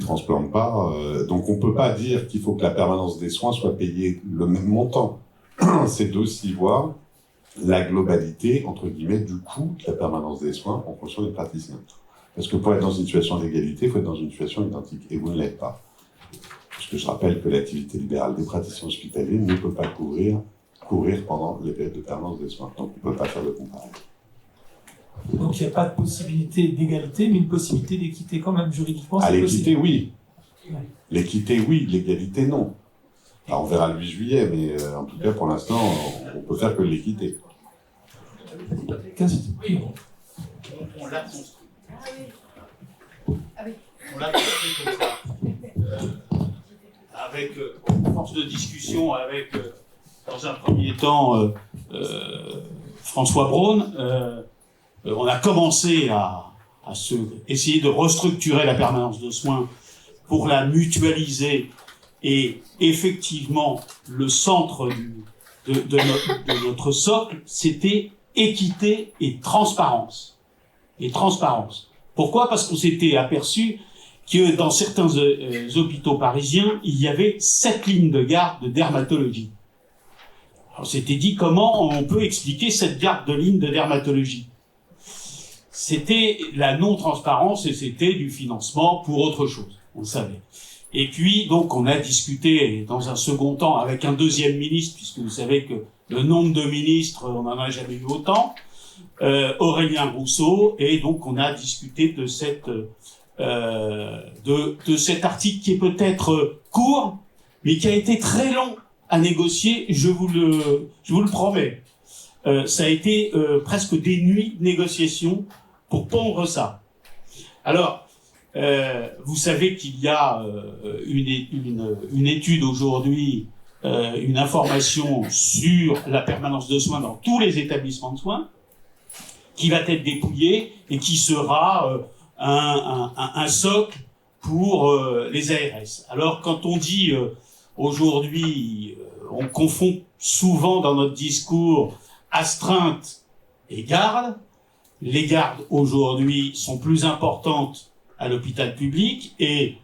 pas. Donc on ne peut pas dire qu'il faut que la permanence des soins soit payée le même montant. C'est d'aussi voir la globalité, entre guillemets, du coût de la permanence des soins en fonction des praticiens. Parce que pour être dans une situation d'égalité, il faut être dans une situation identique. Et vous ne l'êtes pas. Parce que je rappelle que l'activité libérale des praticiens hospitaliers ne peut pas courir pendant les périodes de permanence des soins. Donc on ne peut pas faire de comparaison. Donc il n'y a pas de possibilité d'égalité, mais une possibilité d'équité quand même juridiquement. À l'équité, possible. oui. Ouais. L'équité, oui. L'égalité, non. Alors, on verra le 8 juillet, mais en tout cas, pour l'instant, on peut faire que l'équité. Oui. On l'a construit. On l'a construit comme ça. Avec force de discussion, avec, dans un premier temps, François Braun, on a commencé à essayer de restructurer la permanence de soins pour la mutualiser, et effectivement, le centre de notre socle, c'était équité et transparence. Pourquoi ? Parce qu'on s'était aperçu que dans certains hôpitaux parisiens, il y avait 7 lignes de garde de dermatologie. On s'était dit comment on peut expliquer cette garde de ligne de dermatologie. C'était la non-transparence et c'était du financement pour autre chose, on le savait. Et puis, donc, on a discuté dans un second temps avec un deuxième ministre, puisque vous savez que le nombre de ministres, on n'en a jamais eu autant, Aurélien Rousseau, et donc on a discuté de cet article qui est peut-être court, mais qui a été très long à négocier, je vous le promets. Ça a été presque des nuits de négociation pour pondre ça. Alors, vous savez qu'il y a une étude aujourd'hui, une information sur la permanence de soins dans tous les établissements de soins, qui va être dépouillée et qui sera un socle pour les ARS. Alors, quand on dit aujourd'hui, on confond souvent dans notre discours astreinte et garde. Les gardes aujourd'hui sont plus importantes à l'hôpital public, et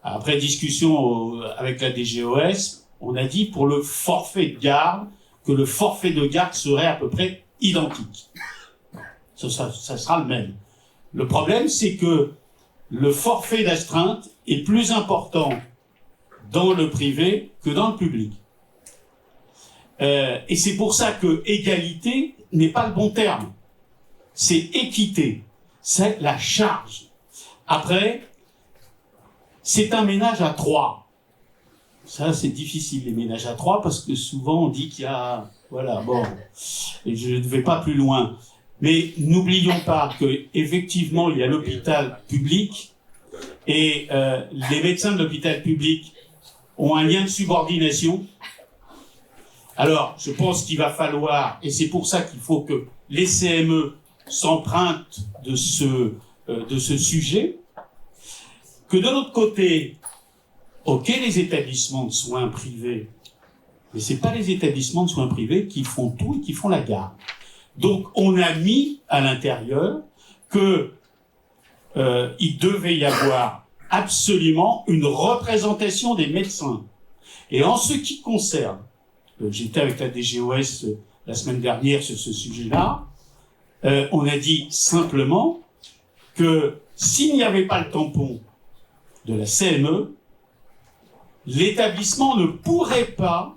après discussion avec la DGOS, on a dit pour le forfait de garde que le forfait de garde serait à peu près identique. Ça sera le même. Le problème, c'est que le forfait d'astreinte est plus important dans le privé que dans le public. Et c'est pour ça que égalité n'est pas le bon terme. C'est équité. C'est la charge. Après, c'est un ménage à 3. Ça, c'est difficile, les ménages à 3, parce que souvent on dit qu'il y a... Voilà, bon, et je ne vais pas plus loin. Mais n'oublions pas qu'effectivement, il y a l'hôpital public, et les médecins de l'hôpital public ont un lien de subordination. Alors, je pense qu'il va falloir, et c'est pour ça qu'il faut que les CME s'empruntent de ce sujet, que de l'autre côté, ok, les établissements de soins privés, mais c'est pas les établissements de soins privés qui font tout et qui font la garde. Donc, on a mis à l'intérieur que il devait y avoir absolument une représentation des médecins. Et en ce qui concerne, j'étais avec la DGOS la semaine dernière sur ce sujet-là, on a dit simplement que s'il n'y avait pas le tampon de la CME, l'établissement ne pourrait pas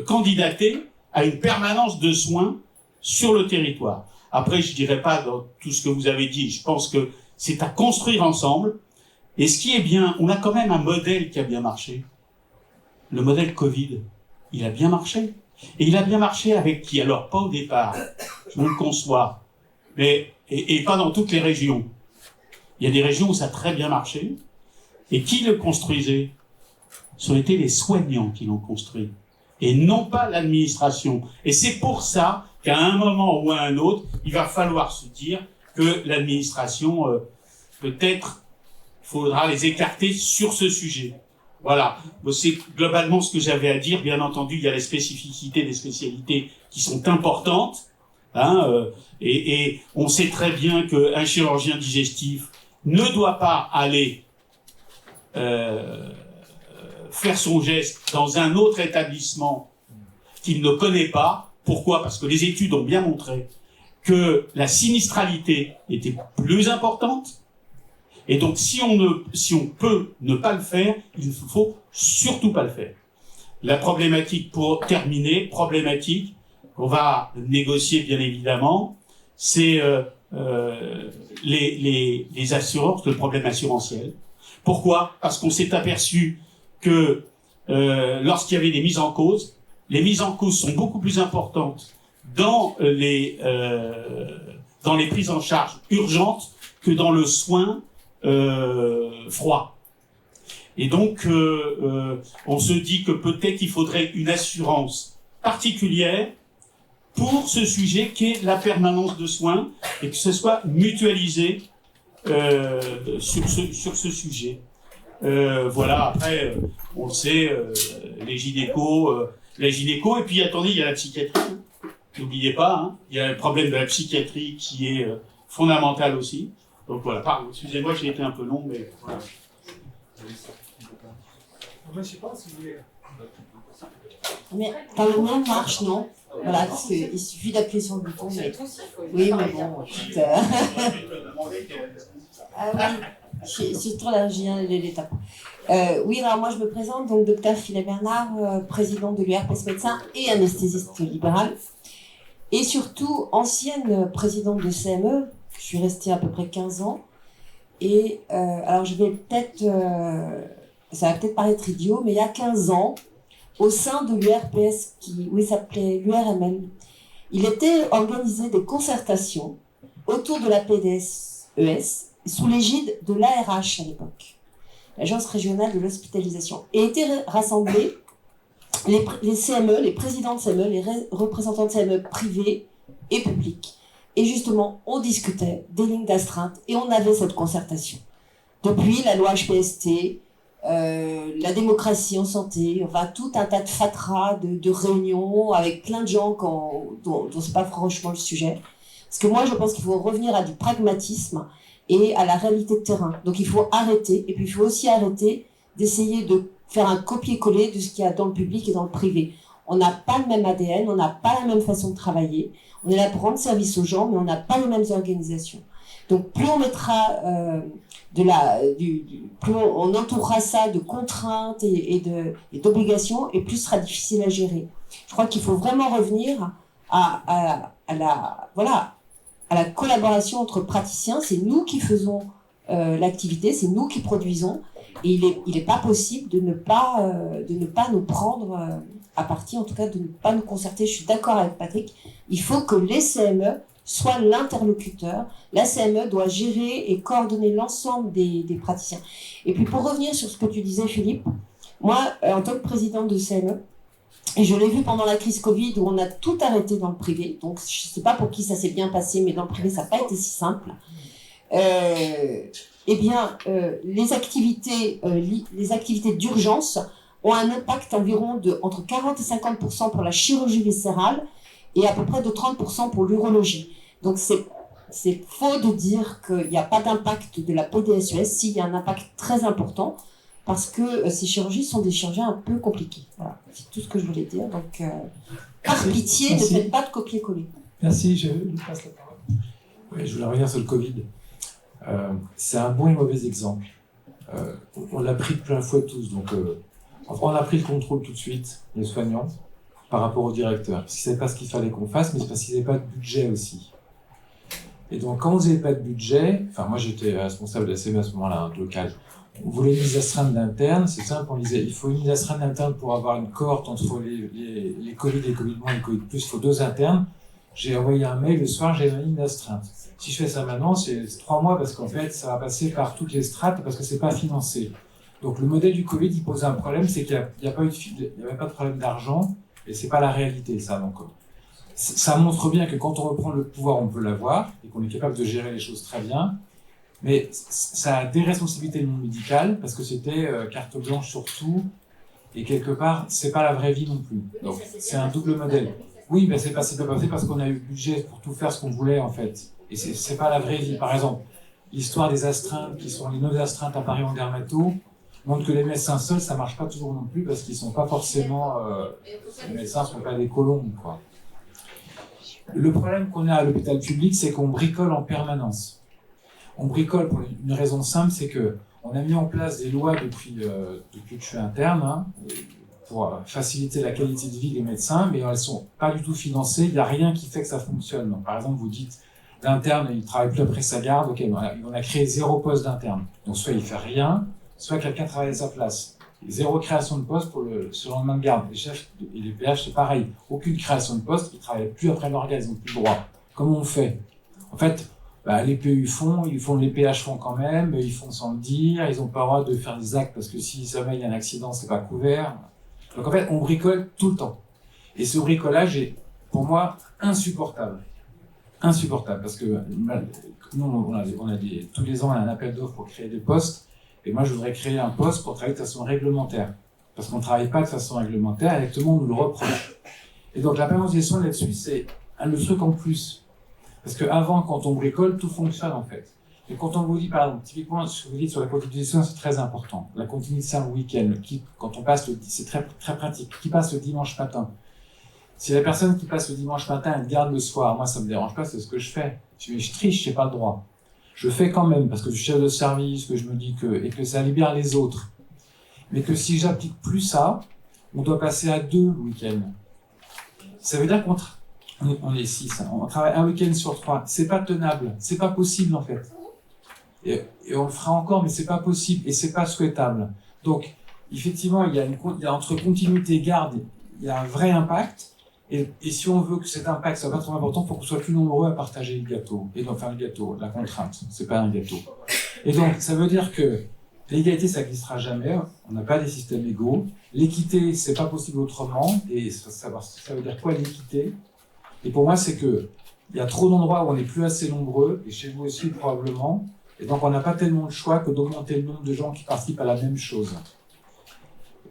candidater à une permanence de soins sur le territoire. Après, je dirais pas dans tout ce que vous avez dit, je pense que c'est à construire ensemble. Et ce qui est bien, on a quand même un modèle qui a bien marché. Le modèle Covid, il a bien marché. Et il a bien marché avec qui? Alors, pas au départ, je vous le conçois, mais, et pas dans toutes les régions. Il y a des régions où ça a très bien marché. Et qui le construisait? Ce sont été les soignants qui l'ont construit. Et non pas l'administration. Et c'est pour ça qu'à un moment ou à un autre, il va falloir se dire que l'administration, peut-être, faudra les écarter sur ce sujet. Voilà. C'est globalement ce que j'avais à dire. Bien entendu, il y a les spécificités des spécialités qui sont importantes. Et on sait très bien qu'un chirurgien digestif ne doit pas aller faire son geste dans un autre établissement qu'il ne connaît pas. Pourquoi? Parce que les études ont bien montré que la sinistralité était plus importante. Et donc, si on peut ne pas le faire, il ne faut surtout pas le faire. La problématique, pour terminer, on va négocier bien évidemment, c'est les assurances, le problème assurantiel. Pourquoi? Parce qu'on s'est aperçu que lorsqu'il y avait des mises en cause, les mises en cause sont beaucoup plus importantes dans les prises en charge urgentes que dans le soin froid. Et donc, on se dit que peut-être il faudrait une assurance particulière pour ce sujet qui est la permanence de soins et que ce soit mutualisé sur ce sujet. Voilà, après, on le sait, les gynécos, et puis attendez, il y a la psychiatrie. N'oubliez pas, hein, il y a le problème de la psychiatrie qui est fondamental aussi. Donc voilà, pardon, excusez-moi, j'ai été un peu long, mais voilà. Moi, je sais pas si vous voulez. Mais dans le même marche, non? Voilà, parce qu'il suffit d'appuyer sur le bouton. Mais... Oui, mais bon, écoute, Ah oui, je suis trop allergique à l'étape. Oui, alors moi je me présente, donc docteur Philippe Bernard, président de l'URPS médecin et anesthésiste libéral. Et surtout, ancienne présidente de CME, je suis restée à peu près 15 ans. Et alors je vais peut-être, ça va peut-être paraître idiot, mais il y a 15 ans, au sein de l'URPS, où il s'appelait l'URML, il était organisé des concertations autour de la PDS-ES, sous l'égide de l'ARH à l'époque, l'Agence régionale de l'hospitalisation. Et étaient rassemblés les CME, les présidents de CME, les représentants de CME privés et publics. Et justement, on discutait des lignes d'astreinte et on avait cette concertation. Depuis la loi HPST, la démocratie en santé, enfin tout un tas de fatras, de réunions avec plein de gens dont c'est pas franchement le sujet. Parce que moi, je pense qu'il faut revenir à du pragmatisme et à la réalité de terrain. Donc il faut arrêter, et puis il faut aussi arrêter d'essayer de faire un copier-coller de ce qu'il y a dans le public et dans le privé. On n'a pas le même ADN, on n'a pas la même façon de travailler, on est là pour rendre service aux gens, mais on n'a pas les mêmes organisations. Donc plus on mettra plus on entourera ça de contraintes et d'obligations, et plus ce sera difficile à gérer. Je crois qu'il faut vraiment revenir à la collaboration entre praticiens. C'est nous qui faisons l'activité, c'est nous qui produisons, et il est pas possible de ne pas nous prendre à partie, en tout cas de ne pas nous concerter. Je suis d'accord avec Patrick, il faut que les CME soient l'interlocuteur. La CME doit gérer et coordonner l'ensemble des praticiens. Et puis pour revenir sur ce que tu disais, Philippe, moi en tant que présidente de CME, et je l'ai vu pendant la crise Covid où on a tout arrêté dans le privé. Donc, je ne sais pas pour qui ça s'est bien passé, mais dans le privé, ça n'a pas été si simple. Les activités d'urgence ont un impact environ entre 40 et 50% pour la chirurgie viscérale et à peu près de 30% pour l'urologie. Donc, c'est faux de dire qu'il n'y a pas d'impact de la PDS-ES. S'il y a un impact très important, parce que ces chirurgies sont des chirurgies un peu compliquées. Voilà, c'est tout ce que je voulais dire. Donc, par pitié, ne faites pas de copier-coller. Merci, je vous passe la parole. Oui, je voulais revenir sur le Covid. C'est un bon et mauvais exemple. On l'a pris de plein fouet tous, donc On a pris le contrôle tout de suite, les soignants, par rapport au directeur. Parce qu'ils ne savaient pas ce qu'il fallait qu'on fasse, mais c'est parce qu'ils n'avaient pas de budget aussi. Et donc, quand vous n'avez pas de budget, enfin, moi j'étais responsable de la CME à ce moment-là, un local. On voulait une mise astreinte d'interne, c'est simple, on disait il faut une mise astreinte d'interne pour avoir une cohorte entre les Covid, les Covid moins, les Covid plus, il faut 2 internes. J'ai envoyé un mail le soir, j'ai mis une astreinte. Si je fais ça maintenant, c'est 3 mois parce qu'en fait, ça va passer par toutes les strates parce que c'est pas financé. Donc le modèle du Covid, il pose un problème, c'est qu'il n'y avait pas de problème d'argent et c'est pas la réalité, ça. Donc ça montre bien que quand on reprend le pouvoir, on peut l'avoir et qu'on est capable de gérer les choses très bien. Mais ça a déresponsabilisé le monde médical parce que c'était carte blanche sur tout et quelque part, c'est pas la vraie vie non plus. Donc c'est un double modèle. Oui, mais c'est pas fait parce qu'on a eu le budget pour tout faire ce qu'on voulait en fait. Et c'est pas la vraie vie. Par exemple, l'histoire des astreintes qui sont les 9 astreintes à Paris en dermato montre que les médecins seuls, ça marche pas toujours non plus parce qu'ils sont pas forcément, les médecins sont pas des colombes, quoi. Le problème qu'on a à l'hôpital public, c'est qu'on bricole en permanence. On bricole pour une raison simple, c'est que on a mis en place des lois depuis que je suis interne, hein, pour faciliter la qualité de vie des médecins, mais elles sont pas du tout financées. Il n'y a rien qui fait que ça fonctionne. Donc, par exemple, vous dites l'interne, il travaille plus après sa garde. Ok, on a créé 0 poste d'interne. Donc, soit il fait rien, soit quelqu'un travaille à sa place. 0 création de poste pour ce lendemain de garde. Les chefs et les PH, c'est pareil. Aucune création de poste, ils travaillent plus après leur garde, ils n'ont plus le droit. Comment on fait? En fait, les PU les PH font quand même, ils font sans le dire, ils n'ont pas le droit de faire des actes parce que si jamais il y a un accident, c'est pas couvert. Donc en fait, on bricole tout le temps. Et ce bricolage est, pour moi, insupportable. Insupportable, parce que nous, on a tous les ans, on a un appel d'offres pour créer des postes, et moi, je voudrais créer un poste pour travailler de façon réglementaire. Parce qu'on ne travaille pas de façon réglementaire, et tout le monde nous le reproche. Et donc, la permanence des soins là-dessus, c'est le truc en plus. Parce qu'avant, quand on bricole, tout fonctionne en fait. Et quand on vous dit, par exemple, typiquement, ce que vous dites sur la continuité des soins, c'est très important. La continuité de soins le week-end, quand on passe c'est très, très pratique. Qui passe le dimanche matin? Si la personne qui passe le dimanche matin, elle garde le soir, moi, ça me dérange pas, c'est ce que je fais. Je triche, j'ai pas le droit. Je fais quand même, parce que je suis chef de service, que je me dis et que ça libère les autres. Mais que si j'applique plus ça, on doit passer à 2 week-ends. Ça veut dire qu'on est 6, hein. On travaille un week-end sur 3. C'est pas tenable, c'est pas possible en fait. Et on le fera encore, mais c'est pas possible et c'est pas souhaitable. Donc, effectivement, il y a entre continuité et garde, il y a un vrai impact. Et si on veut que cet impact soit pas trop important, il faut qu'on soit plus nombreux à partager le gâteau. Et donc, enfin, le gâteau, la contrainte, c'est pas un gâteau. Et donc, ça veut dire que l'égalité, ça n'existera jamais. On n'a pas des systèmes égaux. L'équité, c'est pas possible autrement. Et ça veut dire quoi l'équité? Et pour moi, c'est que il y a trop d'endroits où on n'est plus assez nombreux, et chez vous aussi probablement. Et donc, on n'a pas tellement de choix que d'augmenter le nombre de gens qui participent à la même chose.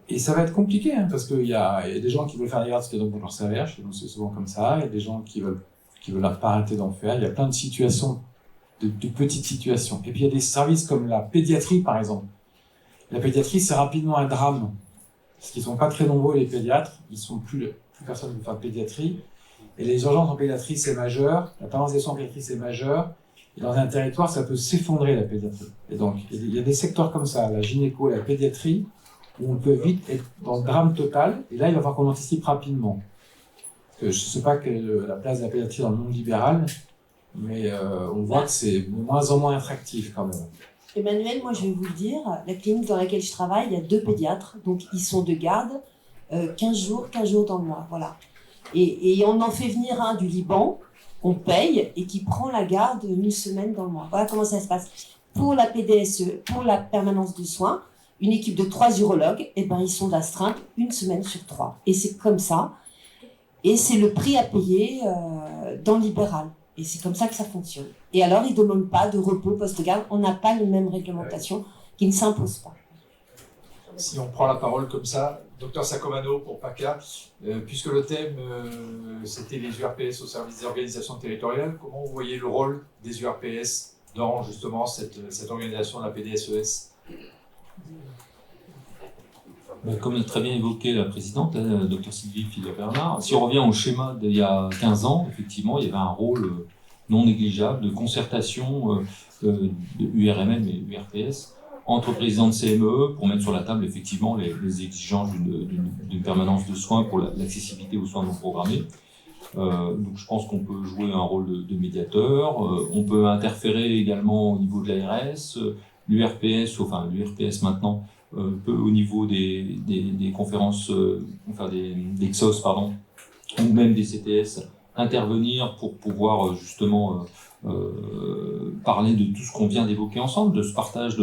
Et ça va être compliqué, hein, parce qu'il y a des gens qui veulent faire des gardes, c'est donc pour leur salaire, chez nous c'est souvent comme ça. Il y a des gens qui veulent pas arrêter d'en faire. Il y a plein de situations, de petites situations. Et puis, il y a des services comme la pédiatrie, par exemple. La pédiatrie, c'est rapidement un drame. Parce qu'ils sont pas très nombreux, les pédiatres. Ils sont plus personne ne veut faire pédiatrie. Et les urgences en pédiatrie, c'est majeur. La tendance des soins en pédiatrie, c'est majeur. Et dans un territoire, ça peut s'effondrer, la pédiatrie. Et donc, il y a des secteurs comme ça, la gynéco, la pédiatrie, où on peut vite être dans le drame total. Et là, il va falloir qu'on anticipe rapidement. Parce que je ne sais pas quelle est la place de la pédiatrie dans le monde libéral, mais on voit que c'est de moins en moins attractif quand même. Emmanuel, moi je vais vous le dire, la clinique dans laquelle je travaille, il y a 2 pédiatres, donc ils sont de garde 15 jours dans le mois, voilà. Et on en fait venir un du Liban, qu'on paye, et qui prend la garde 1 semaine dans le mois. Voilà comment ça se passe. Pour la PDSE, pour la permanence de soins, une équipe de 3 urologues, ils sont d'astreinte 1 semaine sur 3. Et c'est comme ça. Et c'est le prix à payer dans le libéral. Et c'est comme ça que ça fonctionne. Et alors, ils ne demandent pas de repos post-garde. On n'a pas les mêmes réglementations qui ne s'imposent pas. Si on prend la parole comme ça, Dr Sacomano pour PACA, puisque le thème c'était les URPS au service des organisations territoriales, comment vous voyez le rôle des URPS dans justement cette organisation de la PDSES? Comme l'a très bien évoqué la présidente, Dr Sylvie Philippe-Bernard, si on revient au schéma d'il y a 15 ans, effectivement, il y avait un rôle non négligeable de concertation de URMM et URPS entre présidents de CME pour mettre sur la table effectivement les exigences d'une permanence de soins pour l'accessibilité aux soins non programmés. Donc je pense qu'on peut jouer un rôle de médiateur, on peut interférer également au niveau de l'ARS, l'URPS maintenant peut au niveau des conférences, des XOS pardon, ou même des CTS intervenir pour pouvoir justement parler de tout ce qu'on vient d'évoquer ensemble, de ce partage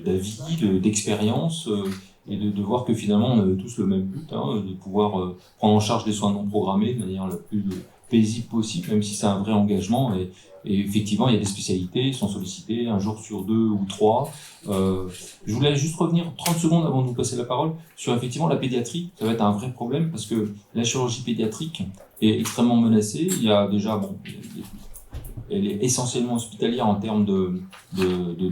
d'avis, d'expériences, et de voir que finalement on avait tous le même but, de pouvoir prendre en charge les soins non programmés de manière la plus paisible possible, même si c'est un vrai engagement. Et effectivement, il y a des spécialités, ils sont sollicités un jour sur 2 ou 3. Je voulais juste revenir 30 secondes avant de vous passer la parole sur effectivement la pédiatrie. Ça va être un vrai problème parce que la chirurgie pédiatrique est extrêmement menacée. Il y a déjà, elle est essentiellement hospitalière en termes de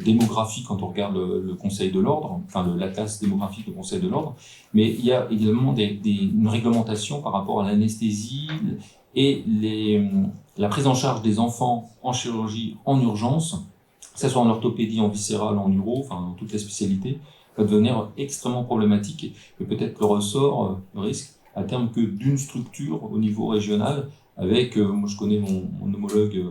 démographie quand on regarde le Conseil de l'Ordre, l'atlas démographique du Conseil de l'Ordre, mais il y a également une réglementation par rapport à l'anesthésie et la prise en charge des enfants en chirurgie en urgence, que ce soit en orthopédie, en viscérale, en uro, dans toutes les spécialités, va devenir extrêmement problématique et peut-être le ressort, le risque, à terme que d'une structure au niveau régional, avec, moi je connais mon homologue,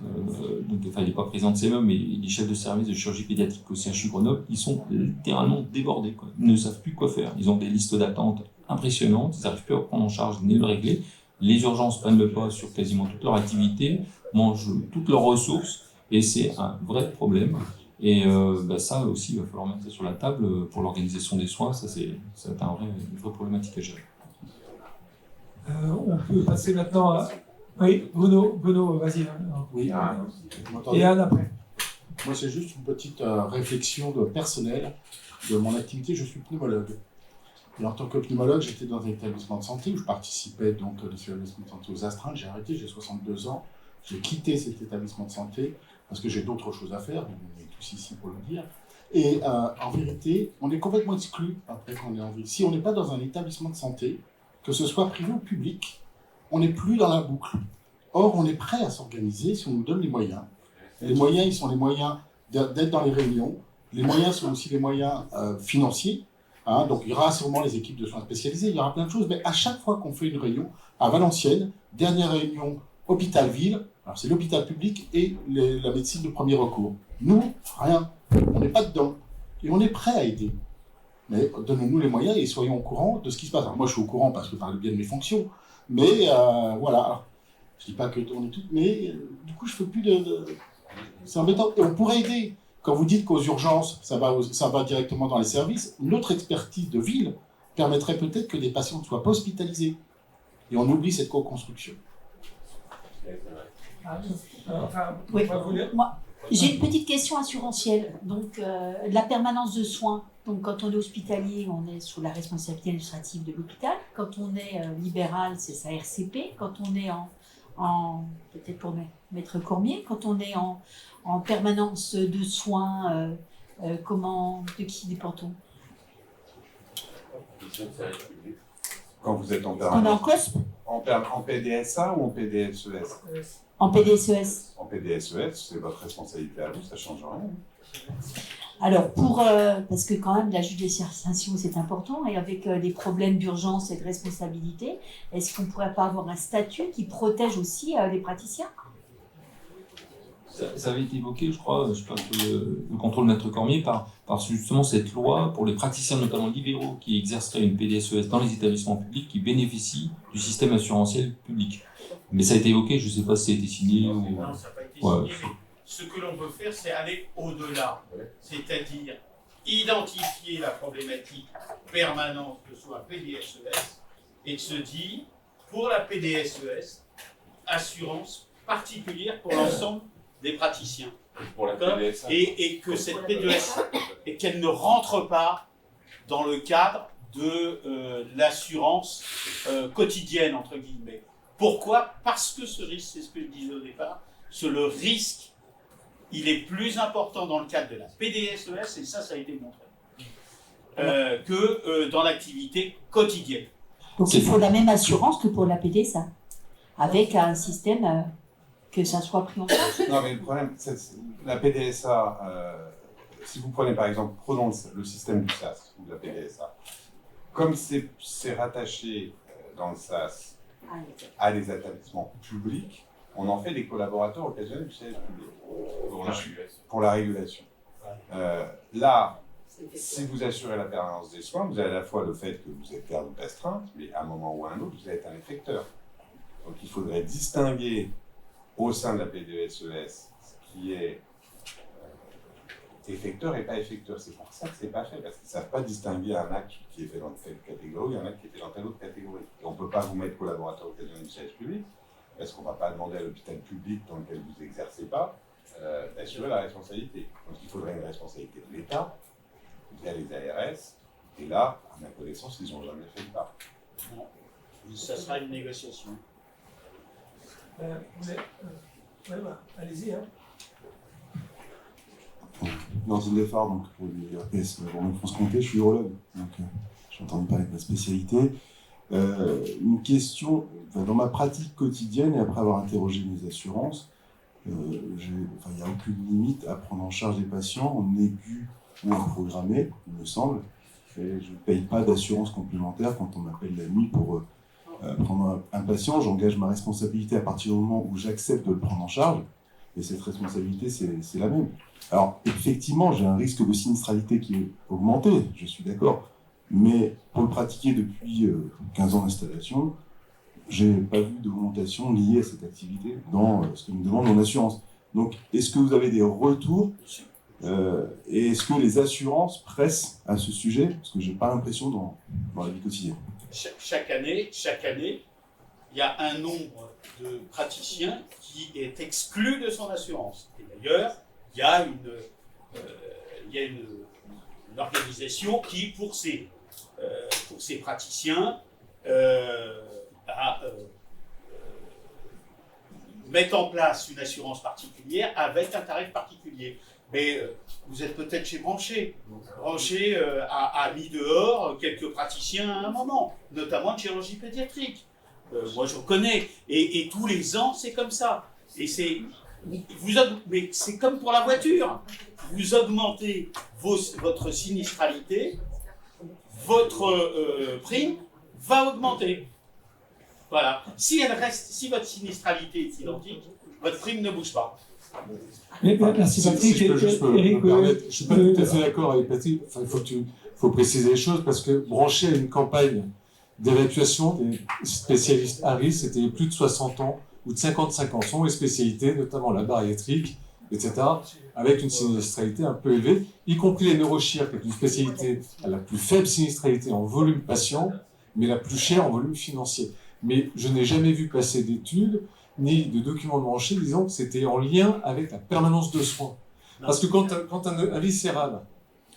il n'est pas président de CME, mais les chefs de service de chirurgie pédiatrique au CHU Grenoble, ils sont littéralement débordés, quoi. Ils ne savent plus quoi faire. Ils ont des listes d'attente impressionnantes, ils n'arrivent plus à prendre en charge ni le régler. Les urgences prennent le pas sur quasiment toute leur activité, mangent toutes leurs ressources, et c'est un vrai problème. Et ça aussi, il va falloir mettre ça sur la table pour l'organisation des soins. Ça, c'est une vraie problématique à gérer. On peut passer maintenant à... Oui, Bruno, vas-y. Oui, Et Anne après. Moi, c'est juste une petite réflexion personnelle de mon activité. Je suis pneumologue. Et en tant que pneumologue, j'étais dans un établissement de santé où je participais donc à l'établissement de santé aux astreintes. J'ai arrêté, j'ai 62 ans. J'ai quitté cet établissement de santé parce que j'ai d'autres choses à faire. On est tous ici pour le dire. Et en vérité, on est complètement exclu après qu'on est en vie. Si on n'est pas dans un établissement de santé, que ce soit privé ou public, on n'est plus dans la boucle. Or, on est prêt à s'organiser si on nous donne les moyens. Et les moyens, ils sont les moyens d'être dans les réunions. Les moyens sont aussi les moyens financiers. Donc, il y aura sûrement les équipes de soins spécialisées, il y aura plein de choses. Mais à chaque fois qu'on fait une réunion, à Valenciennes, dernière réunion, hôpital-ville, alors c'est l'hôpital public et la médecine de premier recours. Nous, rien. On n'est pas dedans. Et on est prêt à aider. Mais donnez-nous les moyens et soyons au courant de ce qui se passe. Alors moi, je suis au courant parce que par le biais de mes fonctions. Mais voilà. Alors, je dis pas que on est tous, mais du coup, je fais plus c'est embêtant. Et on pourrait aider. Quand vous dites qu'aux urgences, ça va directement dans les services, notre expertise de ville permettrait peut-être que des patients ne soient pas hospitalisés. Et on oublie cette co-construction. Oui. Moi, j'ai une petite question assurantielle. Donc, la permanence de soins. Donc, quand on est hospitalier, on est sous la responsabilité administrative de l'hôpital. Quand on est libéral, c'est sa RCP. Quand on est peut-être pour Maître Cormier, quand on est en permanence de soins, de qui dépend-on? Quand vous êtes en On est permanence. en COSP? En PDSA ou en PDSES? En PDSES. En PDSES, c'est votre responsabilité à vous, ça ne change rien. Alors, parce que quand même, la judiciarisation, c'est important, et avec des problèmes d'urgence et de responsabilité, est-ce qu'on ne pourrait pas avoir un statut qui protège aussi les praticiens? Ça avait été évoqué, je crois, le contrôle Maître Cormier, par justement cette loi pour les praticiens, notamment libéraux, qui exerceraient une PDSES dans les établissements publics, qui bénéficient du système assurantiel public. Mais ça a été évoqué, je ne sais pas si ça a été signé ou... Non, ça n'a pas été signé, mais ce que l'on peut faire, c'est aller au-delà. C'est-à-dire identifier la problématique permanente que soit PDSES et se dire, pour la PDSES, assurance particulière pour l'ensemble des praticiens. Pour la PDSA. Et que cette PDSES, et qu'elle ne rentre pas dans le cadre de l'assurance quotidienne, entre guillemets. Pourquoi? Parce que ce risque, c'est ce que je disais au départ, le risque, il est plus important dans le cadre de la PDSES, et ça a été montré, que dans l'activité quotidienne. Donc il faut la même assurance que pour la PDSA, avec un système que ça soit pris en charge. Non, mais le problème, c'est la PDSA, si vous prenez par exemple, prenons le système du SAS ou de la PDSA, comme c'est rattaché dans le SAS à des établissements publics, on en fait des collaborateurs occasionnels du service public pour la régulation. Là, si vous assurez la permanence des soins, vous avez à la fois le fait que vous êtes garde ou astreinte, mais à un moment ou à un autre, vous êtes un effecteur. Donc il faudrait distinguer au sein de la PDSES ce qui est effecteur et pas effecteur. C'est pour ça que c'est pas fait, parce qu'ils ne savent pas distinguer un acte qui est fait dans telle catégorie et un acte qui est fait dans telle autre catégorie. Et on ne peut pas vous mettre collaborateur occasionnel du service public, parce qu'on ne va pas demander à l'hôpital public dans lequel vous n'exercez pas d'assurer la responsabilité. Donc il faudrait une responsabilité de l'État, via les ARS, et là, à ma connaissance, ils n'ont jamais fait le pas. Non. Ça sera une négociation. Allez-y. Hein. Dans une effort donc pour les RPS Franche-Comté, je suis urologue, donc j'ai entendu parler de ma spécialité. Une question, dans ma pratique quotidienne et après avoir interrogé mes assurances, il n'y a aucune limite à prendre en charge des patients en aigu ou en programmé, il me semble. Et je ne paye pas d'assurance complémentaire quand on m'appelle la nuit pour prendre un patient. J'engage ma responsabilité à partir du moment où j'accepte de le prendre en charge. Et cette responsabilité, c'est la même. Alors, effectivement, j'ai un risque de sinistralité qui est augmenté, je suis d'accord. Mais pour le pratiquer depuis 15 ans d'installation, je n'ai pas vu d'augmentation liée à cette activité dans ce que me demande mon assurance. Donc, est-ce que vous avez des retours et est-ce que les assurances pressent à ce sujet? Parce que je n'ai pas l'impression dans la vie quotidienne. Chaque année, il y a un nombre de praticiens qui est exclu de son assurance. Et d'ailleurs, il y a une organisation qui, pour ces praticiens, met en place une assurance particulière avec un tarif particulier. Mais vous êtes peut-être chez Branché. Branché a mis dehors quelques praticiens à un moment, notamment de chirurgie pédiatrique. Moi, je connais. Et tous les ans, c'est comme ça. Et mais c'est comme pour la voiture. Vous augmentez votre sinistralité, votre prime va augmenter. Voilà. Si votre sinistralité est identique, votre prime ne bouge pas. Merci Patrick. Si je peux juste me permettre, je ne suis pas tout à fait d'accord avec Patrick. Enfin, il faut préciser les choses parce que Branché a une campagne d'évacuation des spécialistes à risque, c'était plus de 60 ans ou de 55 ans, sont les spécialités, notamment la bariatrique, etc., avec une sinistralité un peu élevée, y compris les neurochirurgies, qui est une spécialité à la plus faible sinistralité en volume patient, mais la plus chère en volume financier. Mais je n'ai jamais vu passer d'études ni de documents de Branché disant que c'était en lien avec la permanence de soins. Parce que quand un viscéral,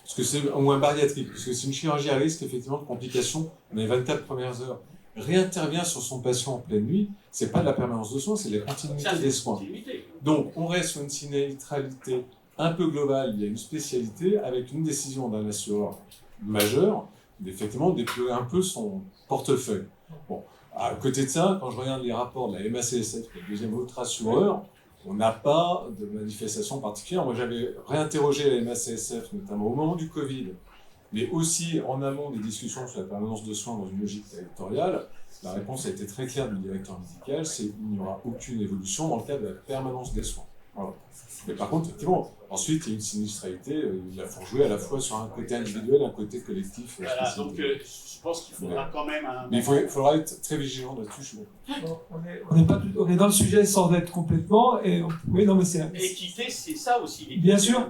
parce que ou un bariatrique, parce que c'est une chirurgie à risque effectivement de complications dans les 24 premières heures, réintervient sur son patient en pleine nuit, c'est pas de la permanence de soins, c'est de la continuité des soins. Donc on reste sur une sinistralité un peu globale, il y a une spécialité avec une décision d'un assureur majeur d'effectivement déployer un peu son portefeuille. Bon, à côté de ça, quand je regarde les rapports de la MACSF, le deuxième autre assureur, on n'a pas de manifestation particulière. Moi, j'avais réinterrogé la MACSF, notamment au moment du Covid, mais aussi en amont des discussions sur la permanence de soins dans une logique territoriale. La réponse a été très claire du directeur médical, c'est qu'il n'y aura aucune évolution dans le cadre de la permanence des soins. Voilà. Mais par contre, effectivement, ensuite, il y a une sinistralité, il faut jouer à la fois sur un côté individuel et un côté collectif. Voilà, donc je pense qu'il faudra quand même un... Mais il faudra être très vigilant là-dessus. On est dans le sujet sans être complètement... Oui, non, mais c'est... Équité, c'est ça aussi. L'équité.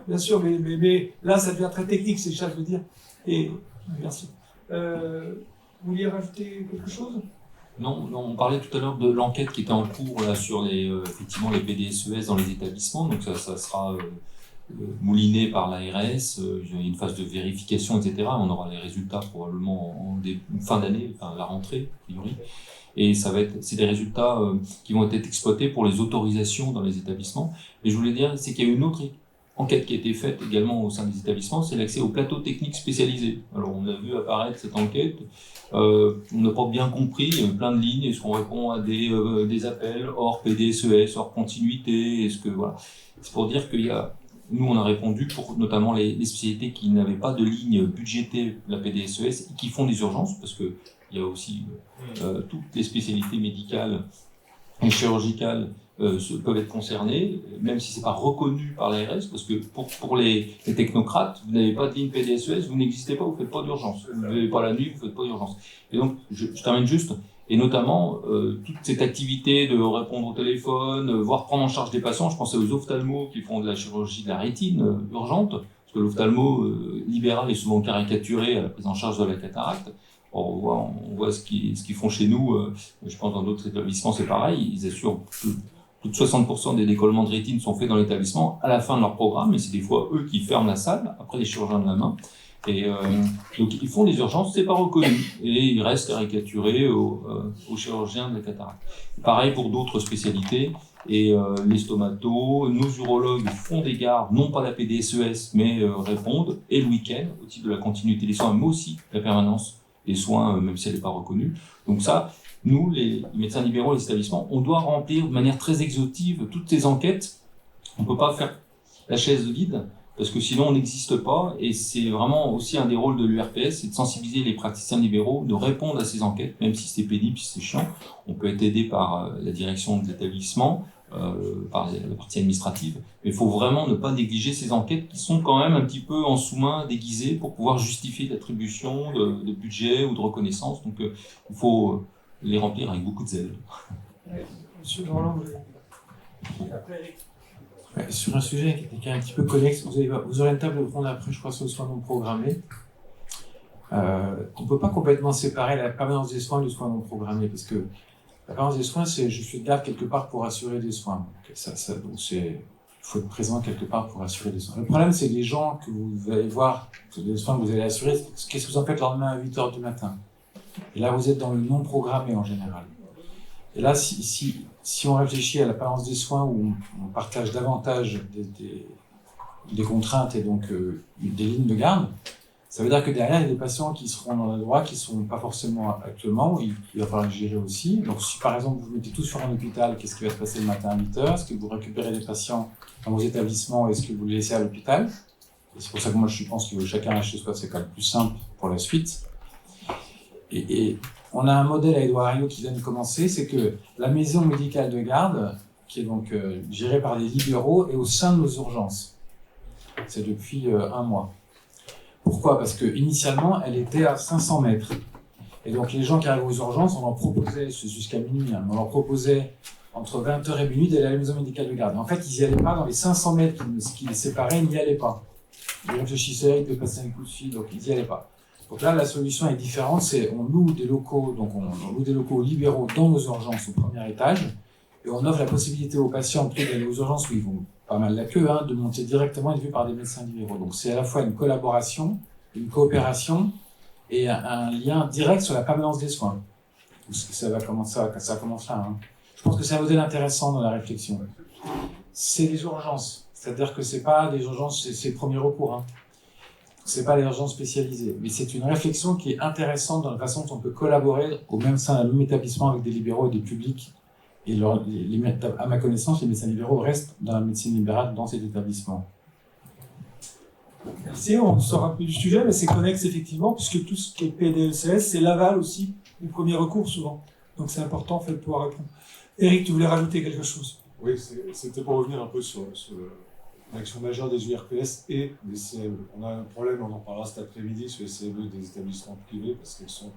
Bien sûr, mais là, ça devient très technique, c'est ça que je veux dire. Et merci. Vous vouliez rajouter quelque chose ? Non, on parlait tout à l'heure de l'enquête qui était en cours là, sur effectivement les PDSES dans les établissements, donc ça sera mouliné par l'ARS, il y a une phase de vérification, etc. On aura les résultats probablement en fin d'année, enfin la rentrée, a priori. Et c'est des résultats qui vont être exploités pour les autorisations dans les établissements. Et je voulais dire, c'est qu'il y a une autre enquête qui a été faite également au sein des établissements, c'est l'accès aux plateaux techniques spécialisés. Alors on a vu apparaître cette enquête, on n'a pas bien compris, il y a plein de lignes, est-ce qu'on répond à des appels hors PDSES, hors continuité, est-ce que voilà. C'est pour dire qu'il y a nous, on a répondu pour notamment les spécialités qui n'avaient pas de ligne budgétée la PDSES et qui font des urgences, parce que il y a aussi toutes les spécialités médicales et chirurgicales peuvent être concernées, même si c'est pas reconnu par l'ARS, parce que pour les technocrates, vous n'avez pas de ligne PDSES, vous n'existez pas, vous faites pas d'urgence. Vous n'avez pas la nuit, vous faites pas d'urgence. Et donc, je termine juste, et notamment toute cette activité de répondre au téléphone, voire prendre en charge des patients. Je pensais aux ophtalmos qui font de la chirurgie de la rétine urgente, parce que l'ophtalmo libéral est souvent caricaturé à la prise en charge de la cataracte. Or, on voit ce qu'ils font chez nous. Je pense dans d'autres établissements, c'est pareil. Ils assurent plus de 60% des décollements de rétine sont faits dans l'établissement à la fin de leur programme, et c'est des fois eux qui ferment la salle, après les chirurgiens de la main. Et donc ils font des urgences, c'est pas reconnu, et ils restent caricaturés aux chirurgiens de la cataracte. Pareil pour d'autres spécialités, et les stomatos, nos urologues font des gardes, non pas la PDSES, mais répondent, et le week-end, au titre de la continuité des soins, mais aussi la permanence des soins, même si elle n'est pas reconnue. Donc ça, nous, les médecins libéraux, les établissements, on doit remplir de manière très exhaustive toutes ces enquêtes. On ne peut pas faire la chaise vide, parce que sinon on n'existe pas, et c'est vraiment aussi un des rôles de l'URPS, c'est de sensibiliser les praticiens libéraux, de répondre à ces enquêtes, même si c'est pénible, si c'est chiant. On peut être aidé par la direction de l'établissement, par la partie administrative, mais il faut vraiment ne pas négliger ces enquêtes qui sont quand même un petit peu en sous-main, déguisées, pour pouvoir justifier l'attribution de budget ou de reconnaissance. Donc il faut les remplir avec beaucoup de zèle. Monsieur Roland, sur un sujet qui est un petit peu connexe, vous aurez une table ronde après, je crois, sur le soin non programmé. On ne peut pas complètement séparer la permanence des soins du soin non programmé, parce que la permanence des soins, c'est je suis de garde quelque part pour assurer des soins. Donc il faut être présent quelque part pour assurer des soins. Le problème, c'est que les gens que vous allez voir, les soins que vous allez assurer, qu'est-ce que vous en faites le lendemain à 8h du matin? Et là, vous êtes dans le non programmé en général. Et là, si on réfléchit à la permanence des soins où on partage davantage des contraintes et donc des lignes de garde, ça veut dire que derrière, il y a des patients qui seront dans l'endroit qui ne sont pas forcément actuellement, où il va falloir les gérer aussi. Donc si par exemple vous mettez tout sur un hôpital, qu'est-ce qui va se passer le matin à 8h? Est-ce que vous récupérez des patients dans vos établissements? Est-ce que vous les laissez à l'hôpital? C'est pour ça que moi je pense que chacun reste chez soi, c'est quand même plus simple pour la suite. Et on a un modèle à Édouard Herriot qui vient de commencer, c'est que la maison médicale de garde, qui est donc gérée par des libéraux, est au sein de nos urgences. C'est depuis un mois. Pourquoi? Parce que initialement, elle était à 500 mètres. Et donc les gens qui arrivent aux urgences, on leur proposait, jusqu'à minuit, on leur proposait entre 20h et minuit d'aller à la maison médicale de garde. En fait, ils n'y allaient pas dans les 500 mètres qui les séparaient, ils n'y allaient pas. Ils réfléchissaient, ils devaient passer un coup de fil, donc ils n'y allaient pas. Donc là, la solution est différente, c'est on loue des locaux, donc on loue des locaux libéraux dans nos urgences au premier étage, et on offre la possibilité aux patients, plutôt d'aller aux urgences où ils vont pas mal la queue, de monter directement et être vus par des médecins libéraux. Donc c'est à la fois une collaboration, une coopération et un lien direct sur la permanence des soins. Ça commence là. Je pense que c'est un modèle intéressant dans la réflexion. C'est les urgences, c'est-à-dire que c'est pas des urgences, c'est le premier recours. C'est pas les urgences spécialisées, mais c'est une réflexion qui est intéressante dans la façon dont on peut collaborer au même sein d'un même établissement avec des libéraux et des publics. Et à ma connaissance, les médecins libéraux restent dans la médecine libérale dans cet établissement. Merci, on sort un peu du sujet, mais c'est connexe effectivement, puisque tout ce qui est PDSES, c'est l'aval aussi, le premier recours souvent. Donc c'est important en fait de pouvoir répondre. Éric, tu voulais rajouter quelque chose? Oui, c'était pour revenir un peu sur l'action majeure des URPS et des CME. On a un problème, on en parlera cet après-midi, sur les CME des établissements privés, parce qu'elles sont,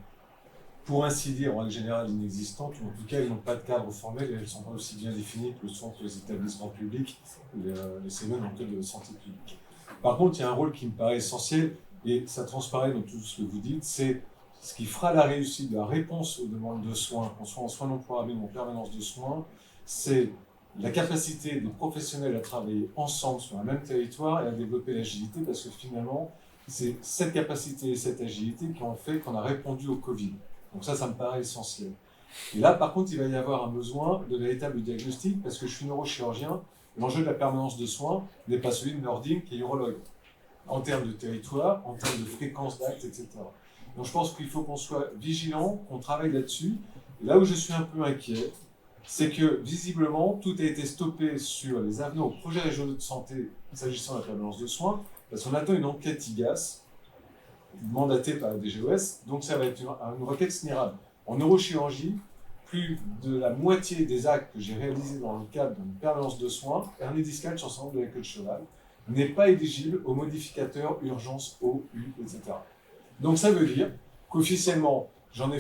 pour ainsi dire, en règle générale, inexistantes, ou en tout cas, elles n'ont pas de cadre formel et elles ne sont pas aussi bien définies que le sont les établissements publics, les CME dans le cadre de santé publique. Par contre, il y a un rôle qui me paraît essentiel, et ça transparaît dans tout ce que vous dites, c'est ce qui fera la réussite de la réponse aux demandes de soins, qu'on soit en soins non programmés ou en permanence de soins, c'est la capacité des professionnels à travailler ensemble sur un même territoire et à développer l'agilité, parce que finalement, c'est cette capacité et cette agilité qui ont fait qu'on a répondu au Covid. Donc ça me paraît essentiel. Et là, par contre, il va y avoir un besoin de véritable diagnostic, parce que je suis neurochirurgien, l'enjeu de la permanence de soins n'est pas celui de Nordine qui est urologue, en termes de territoire, en termes de fréquence d'actes, etc. Donc je pense qu'il faut qu'on soit vigilant, qu'on travaille là-dessus. Et là où je suis un peu inquiet, c'est que visiblement, tout a été stoppé sur les avenants aux projets régionaux de santé s'agissant de la permanence de soins, parce qu'on attend une enquête IGAS mandatée par la DGOS, donc ça va être une requête SNIRAD. En neurochirurgie, plus de la moitié des actes que j'ai réalisés dans le cadre d'une permanence de soins, hernie discale sur syndrome de la queue de cheval, n'est pas éligible aux modificateurs urgence OU, etc. Donc ça veut dire qu'officiellement, j'en ai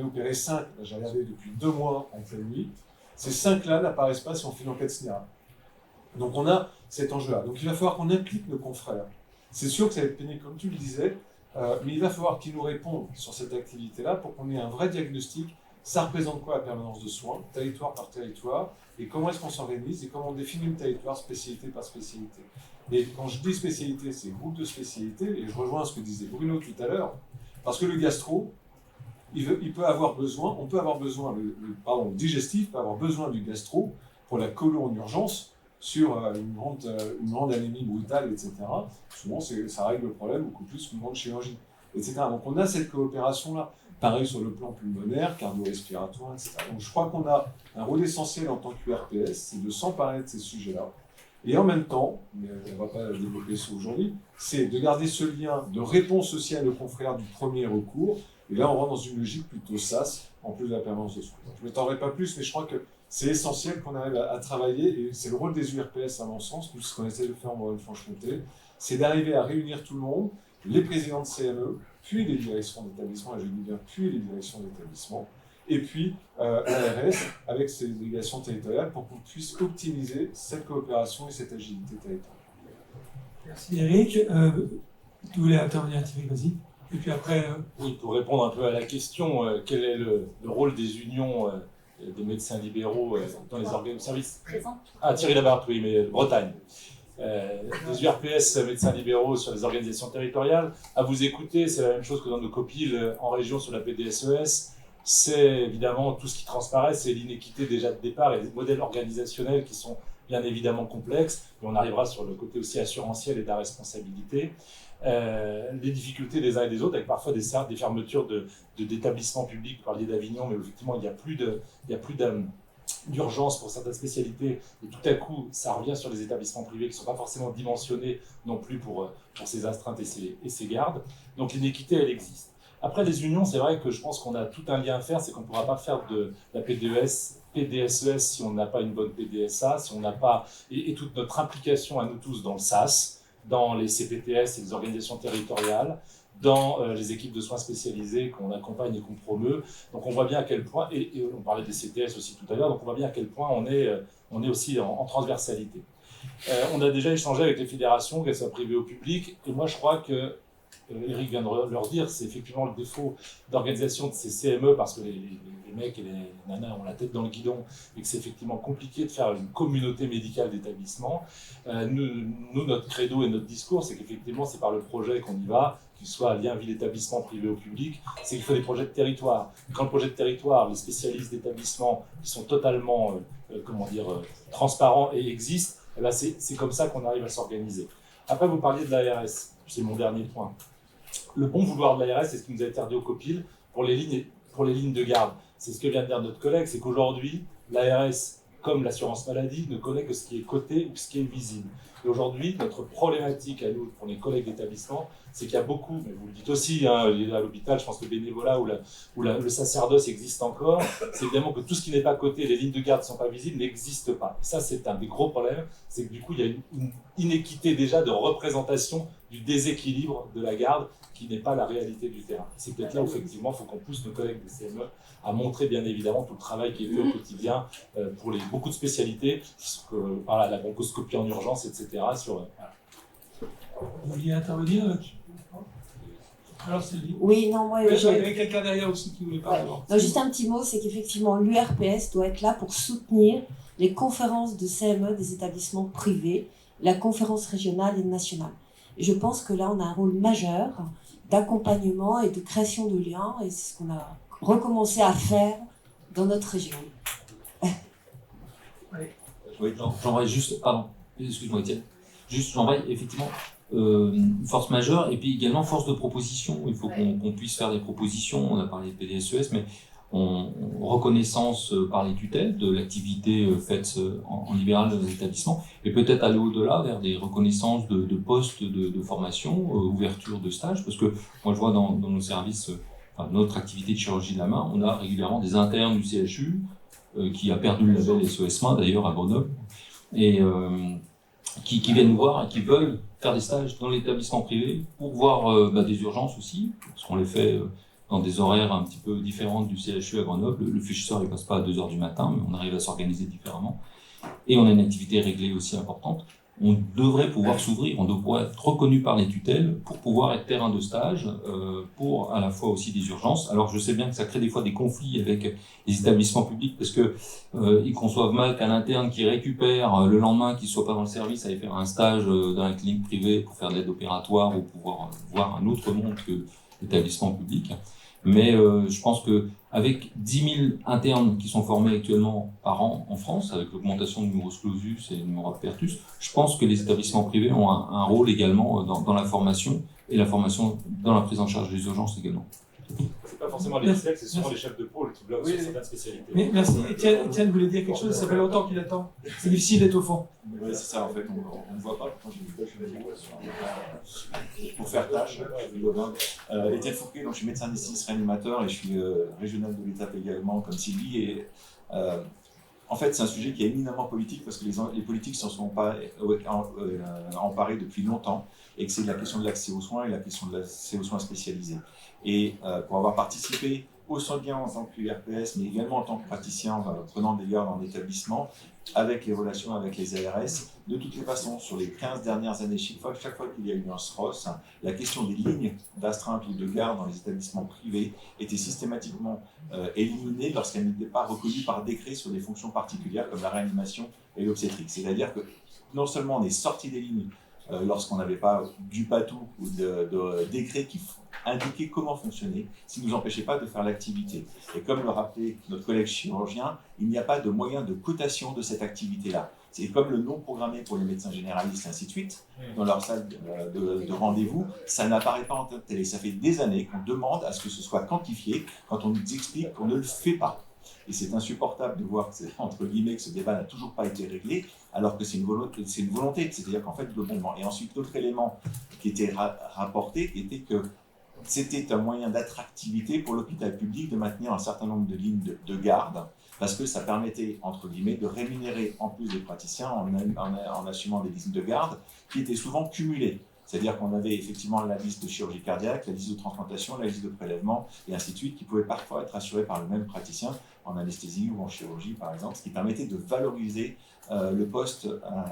opéré 5, j'ai regardé depuis 2 mois en pleine nuit, ces 5-là n'apparaissent pas si on fait une enquête SNIRAD. Donc on a cet enjeu-là. Donc il va falloir qu'on implique nos confrères. C'est sûr que ça va être pénible, comme tu le disais, mais il va falloir qu'ils nous répondent sur cette activité-là pour qu'on ait un vrai diagnostic. Ça représente quoi la permanence de soins, territoire par territoire, et comment est-ce qu'on s'organise, et comment on définit le territoire spécialité par spécialité. Et quand je dis spécialité, c'est groupe de spécialités, et je rejoins ce que disait Bruno tout à l'heure, parce que le gastro, il peut avoir besoin, on peut avoir besoin, le digestif peut avoir besoin du gastro pour la colo en urgence, sur une grande anémie brutale, etc. Souvent, ça règle le problème beaucoup plus qu'une grande chirurgie, etc. Donc on a cette coopération-là. Pareil sur le plan pulmonaire, cardio-respiratoire, etc. Donc je crois qu'on a un rôle essentiel en tant qu'URPS, c'est de s'emparer de ces sujets-là. Et en même temps, mais on ne va pas développer ça aujourd'hui, c'est de garder ce lien de réponse aussi à nos confrères du premier recours. Et là, on rentre dans une logique plutôt SaaS, en plus de la permanence de soins. Je ne m'étendrai pas plus, mais je crois que c'est essentiel qu'on arrive à travailler, et c'est le rôle des URPS à mon sens, tout ce qu'on essaie de faire en Bourgogne-Franche-Comté, c'est d'arriver à réunir tout le monde, les présidents de CME, puis les directions d'établissement, et je dis bien puis les directions d'établissement, et puis l'ARS avec ses délégations territoriales pour qu'on puisse optimiser cette coopération et cette agilité territoriale. Merci Eric. Tu voulais intervenir Thierry, vas-y. Et puis après... Oui, pour répondre un peu à la question, quel est le rôle des unions des médecins libéraux dans les organes de service? Ah, Thierry Labarthe, oui, mais Bretagne. Des URPS médecins libéraux sur les organisations territoriales. À vous écouter, c'est la même chose que dans nos copiles en région sur la PDSES. C'est évidemment tout ce qui transparaît, c'est l'inéquité déjà de départ et les modèles organisationnels qui sont bien évidemment complexes. Mais on arrivera sur le côté aussi assurantiel et de la responsabilité. Les difficultés des uns et des autres, avec parfois des fermetures d'établissements publics. Vous parliez d'Avignon, mais effectivement, il n'y a plus d'urgence pour certaines spécialités, et tout à coup, ça revient sur les établissements privés qui ne sont pas forcément dimensionnés non plus pour ces astreintes et ces gardes. Donc l'inéquité, elle existe. Après, les unions, c'est vrai que je pense qu'on a tout un lien à faire, c'est qu'on ne pourra pas faire de la PDSES si on n'a pas une bonne PDSA, si on n'a pas... Et toute notre implication à nous tous dans le SAS, dans les CPTS et les organisations territoriales, dans les équipes de soins spécialisées qu'on accompagne et qu'on promeut. Donc on voit bien à quel point, et on parlait des CTS aussi tout à l'heure, donc on voit bien à quel point on est aussi en transversalité. On a déjà échangé avec les fédérations, qu'elles soient privées ou publiques, et moi je crois que, Eric vient de leur dire, c'est effectivement le défaut d'organisation de ces CME, parce que les mecs et les nanas ont la tête dans le guidon, et que c'est effectivement compliqué de faire une communauté médicale d'établissement. Nous, notre credo et notre discours, c'est qu'effectivement, c'est par le projet qu'on y va, qu'il soit lien ville-établissement privé ou public, c'est qu'il faut des projets de territoire. Et quand le projet de territoire, les spécialistes d'établissement, qui sont totalement transparents et existent, eh ben c'est comme ça qu'on arrive à s'organiser. Après, vous parliez de l'ARS, c'est mon dernier point. Le bon vouloir de l'ARS, c'est ce qui nous a été redit au COPIL pour les lignes de garde. C'est ce que vient de dire notre collègue, c'est qu'aujourd'hui, l'ARS, comme l'assurance maladie, ne connaît que ce qui est coté ou ce qui est visible. Et aujourd'hui, notre problématique à nous, pour les collègues d'établissement, c'est qu'il y a beaucoup, mais vous le dites aussi, hein, à l'hôpital, je pense que le bénévolat ou le sacerdoce existe encore, c'est évidemment que tout ce qui n'est pas coté, les lignes de garde ne sont pas visibles, n'existe pas. Et ça, c'est un des gros problèmes, c'est que du coup, il y a une inéquité déjà de représentation du déséquilibre de la garde qui n'est pas la réalité du terrain. C'est peut-être là où, effectivement, il faut qu'on pousse nos collègues des CME à montrer, bien évidemment, tout le travail qui est fait au quotidien pour beaucoup de spécialités, la bronchoscopie en urgence, etc. Voilà. Vous vouliez intervenir alors, Sylvie. Oui, non, moi... Il y avait quelqu'un derrière aussi qui voulait parler. Non, juste un petit mot, c'est qu'effectivement, l'URPS doit être là pour soutenir les conférences de CME des établissements privés, la conférence régionale et nationale. Et je pense que là, on a un rôle majeur d'accompagnement et de création de liens, et c'est ce qu'on a recommencé à faire dans notre région. Oui, j'envoie juste, pardon, excuse-moi Étienne, j'envoie effectivement force majeure et puis également force de proposition. Il faut qu'on puisse faire des propositions, on a parlé de PDSES, mais reconnaissance par les tutelles de l'activité faite en libéral dans les établissements, et peut-être aller au-delà vers des reconnaissances de postes de formation, ouverture de stages, parce que moi je vois dans nos services, notre activité de chirurgie de la main, on a régulièrement des internes du CHU, qui a perdu le label SOS Main d'ailleurs à Grenoble, et qui viennent nous voir et qui veulent faire des stages dans l'établissement privé pour voir des urgences aussi, parce qu'on les fait dans des horaires un petit peu différents du CHU à Grenoble. Le fléchisseur ne passe pas à 2h du matin, mais on arrive à s'organiser différemment. Et on a une activité réglée aussi importante. On devrait pouvoir s'ouvrir, on devrait être reconnu par les tutelles pour pouvoir être terrain de stage, pour à la fois aussi des urgences. Alors je sais bien que ça crée des fois des conflits avec les établissements publics, parce que ils conçoivent mal qu'un interne qui récupère le lendemain, qui soit pas dans le service, aille faire un stage dans la clinique privée pour faire de l'aide opératoire ou pouvoir voir un autre monde que l'établissement public. Mais je pense que avec 10 000 internes qui sont formés actuellement par an en France, avec l'augmentation du numerus clausus et du numerus apertus, je pense que les établissements privés ont un rôle également dans la formation, et la formation dans la prise en charge des urgences également. C'est pas forcément les tutelles, c'est souvent les chefs de pôle qui bloquent sur certaines spécialités. Mais merci. Étienne voulait dire quelque chose, ça fait longtemps qu'il attend. C'est difficile d'être au fond. Oui, c'est ça, en fait, on ne voit pas. Quand pour faire tâche, je suis Lodin. Étienne Fourquet, donc je suis médecin anesthésiste réanimateur et je suis régional de l'État également, comme Sylvie. Et, en fait, c'est un sujet qui est éminemment politique parce que les politiques ne s'en sont pas emparés depuis longtemps, et que c'est la question de l'accès aux soins et la question de l'accès aux soins spécialisés. Et pour avoir participé aussi bien en tant qu'URPS, mais également en tant que praticien prenant des gardes en établissement, avec les relations avec les ARS, de toutes les façons, sur les 15 dernières années, chaque fois qu'il y a eu un SROS, la question des lignes d'astreinte ou de garde dans les établissements privés était systématiquement éliminée lorsqu'elle n'était pas reconnue par décret sur des fonctions particulières comme la réanimation et l'obstétrique. C'est-à-dire que non seulement on est sorti des lignes lorsqu'on n'avait pas du patou ou de décret qui indiquait comment fonctionner, ce qui ne nous empêchait pas de faire l'activité. Et comme le rappelait notre collègue chirurgien, il n'y a pas de moyen de cotation de cette activité-là. C'est comme le non programmé pour les médecins généralistes, et ainsi de suite, dans leur salle de rendez-vous, ça n'apparaît pas en télé. Ça fait des années qu'on demande à ce que ce soit quantifié quand on nous explique qu'on ne le fait pas. Et c'est insupportable de voir entre guillemets que ce débat n'a toujours pas été réglé, alors que c'est une volonté, c'est-à-dire qu'en fait, globalement. Et ensuite, l'autre élément qui était rapporté était que c'était un moyen d'attractivité pour l'hôpital public de maintenir un certain nombre de lignes de garde, parce que ça permettait, entre guillemets, de rémunérer en plus des praticiens en assumant des listes de garde qui étaient souvent cumulées. C'est-à-dire qu'on avait effectivement la liste de chirurgie cardiaque, la liste de transplantation, la liste de prélèvement, et ainsi de suite, qui pouvaient parfois être assurés par le même praticien en anesthésie ou en chirurgie, par exemple, ce qui permettait de valoriser le poste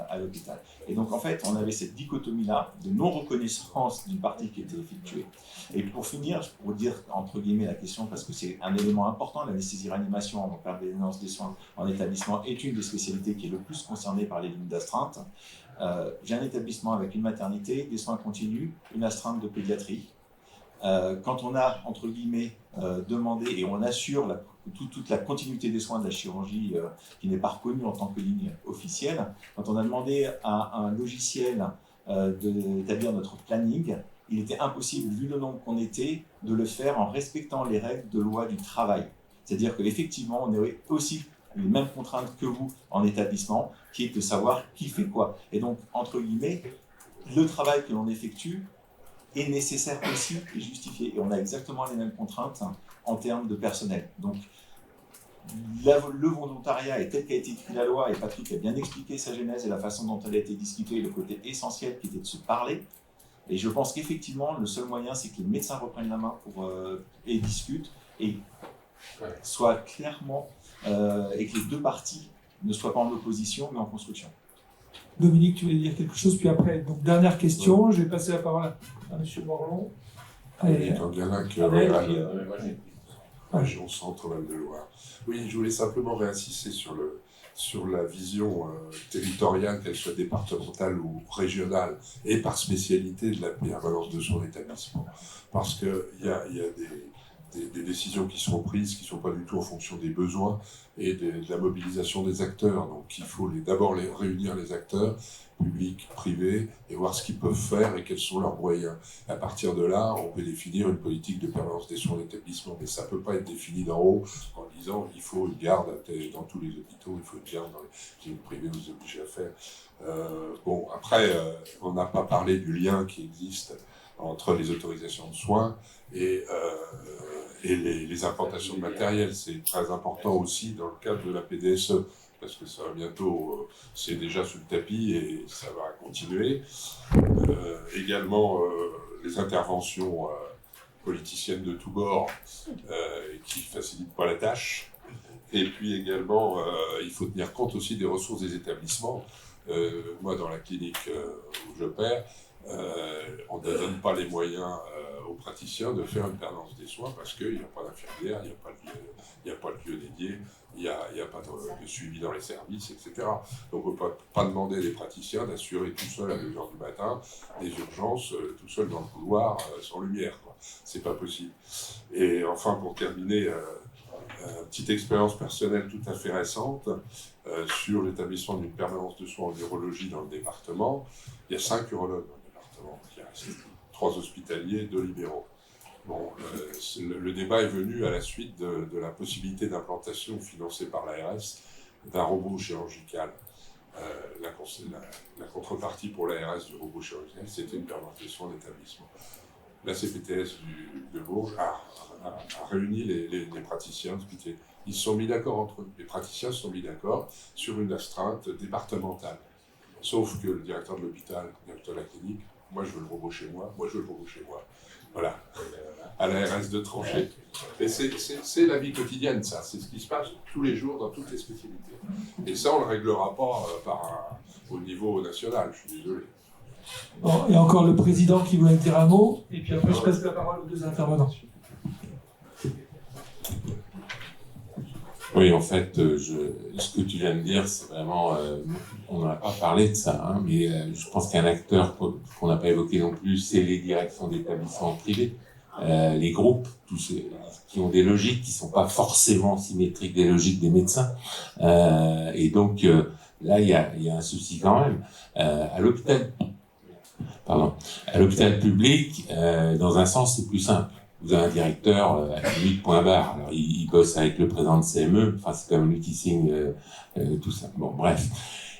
à l'hôpital. Et donc, en fait, on avait cette dichotomie-là de non-reconnaissance d'une partie qui était effectuée. Et pour finir, pour dire, entre guillemets, la question, parce que c'est un élément important, l'anesthésie-réanimation en permanence des soins en établissement est une des spécialités qui est le plus concernée par les lignes d'astreinte. J'ai un établissement avec une maternité, des soins continus, une astreinte de pédiatrie. Quand on a, entre guillemets, demandé, et on assure toute la continuité des soins de la chirurgie qui n'est pas reconnue en tant que ligne officielle, quand on a demandé à un logiciel d'établir notre planning, il était impossible, vu le nombre qu'on était, de le faire en respectant les règles de loi du travail. C'est-à-dire qu'effectivement, on avait aussi les mêmes contraintes que vous en établissement, qui est de savoir qui fait quoi. Et donc, entre guillemets, le travail que l'on effectue est nécessaire aussi et justifié. Et on a exactement les mêmes contraintes en termes de personnel. Donc, le volontariat est tel qu'a été écrit la loi, et Patrick a bien expliqué sa genèse et la façon dont elle a été discutée, le côté essentiel qui était de se parler. Et je pense qu'effectivement, le seul moyen, c'est que les médecins reprennent la main et discutent, et soient clairement, et que les deux parties ne soient pas en opposition, mais en construction. Dominique, tu voulais dire quelque chose, puis après, donc dernière question, je vais passer la parole à M. Morlon. Étant bien là que région centre Val-de-Loire. Oui, je voulais simplement réinsister sur la vision territoriale, qu'elle soit départementale ou régionale, et par spécialité de la permanence de son établissement. Parce qu'il y a des décisions qui sont prises, qui ne sont pas du tout en fonction des besoins et de la mobilisation des acteurs. Donc il faut d'abord réunir les acteurs, publics, privés, et voir ce qu'ils peuvent faire et quels sont leurs moyens. À partir de là, on peut définir une politique de permanence des soins d'établissement, mais ça ne peut pas être défini d'en haut en disant il faut une garde dans tous les hôpitaux, il faut une garde dans les cliniques privées, vous obligez à faire. Bon, après, on n'a pas parlé du lien qui existe entre les autorisations de soins et les implantations de matériel. C'est très important aussi dans le cadre de la PDSE, parce que ça va bientôt, c'est déjà sous le tapis et ça va continuer. Également, les interventions politiciennes de tous bords qui ne facilitent pas la tâche. Et puis également, il faut tenir compte aussi des ressources des établissements. Moi, dans la clinique où j'opère, on ne donne pas les moyens aux praticiens de faire une permanence des soins parce qu'il n'y a pas d'infirmière, il n'y a pas de lieu dédié, il n'y a pas de suivi dans les services, etc. Donc on ne peut pas demander à des praticiens d'assurer tout seul à 2h du matin des urgences, tout seul dans le couloir, sans lumière. C'est pas possible. Et enfin, pour terminer, petite expérience personnelle tout à fait récente sur l'établissement d'une permanence de soins en urologie dans le département. Il y a 5 urologues dans le département qui restent, 3 hospitaliers, 2 libéraux. Bon, le débat est venu à la suite de la possibilité d'implantation financée par l'ARS d'un robot chirurgical. La contrepartie pour l'ARS du robot chirurgical, c'était une permanence de soins d'établissement. La CPTS de Bourges a réuni les praticiens hospitaliers. Ils se sont mis d'accord entre eux. Les praticiens se sont mis d'accord sur une astreinte départementale. Sauf que le directeur de l'hôpital, le directeur de la clinique, moi je veux le robot chez moi, moi je veux le robot chez moi. Voilà. À l'ARS de trancher. Et c'est la vie quotidienne, ça. C'est ce qui se passe tous les jours dans toutes les spécialités. Et ça, on ne le réglera pas au niveau national, je suis désolé. Bon, et encore le président qui voulait dire un mot, et puis après je passe la parole aux 2 intervenants. Oui, en fait, ce que tu viens de dire, c'est vraiment... on n'a pas parlé de ça, hein, mais je pense qu'un acteur qu'on n'a pas évoqué non plus, c'est les directions d'établissements privés, les groupes, tous ceux qui ont des logiques qui ne sont pas forcément symétriques des logiques des médecins. Et donc, là, il y a un souci quand même. À l'hôpital public, dans un sens, c'est plus simple. Vous avez un directeur à la limite point barre. Alors, il bosse avec le président de CME. Enfin, c'est comme lui qui signe tout ça. Bon, bref.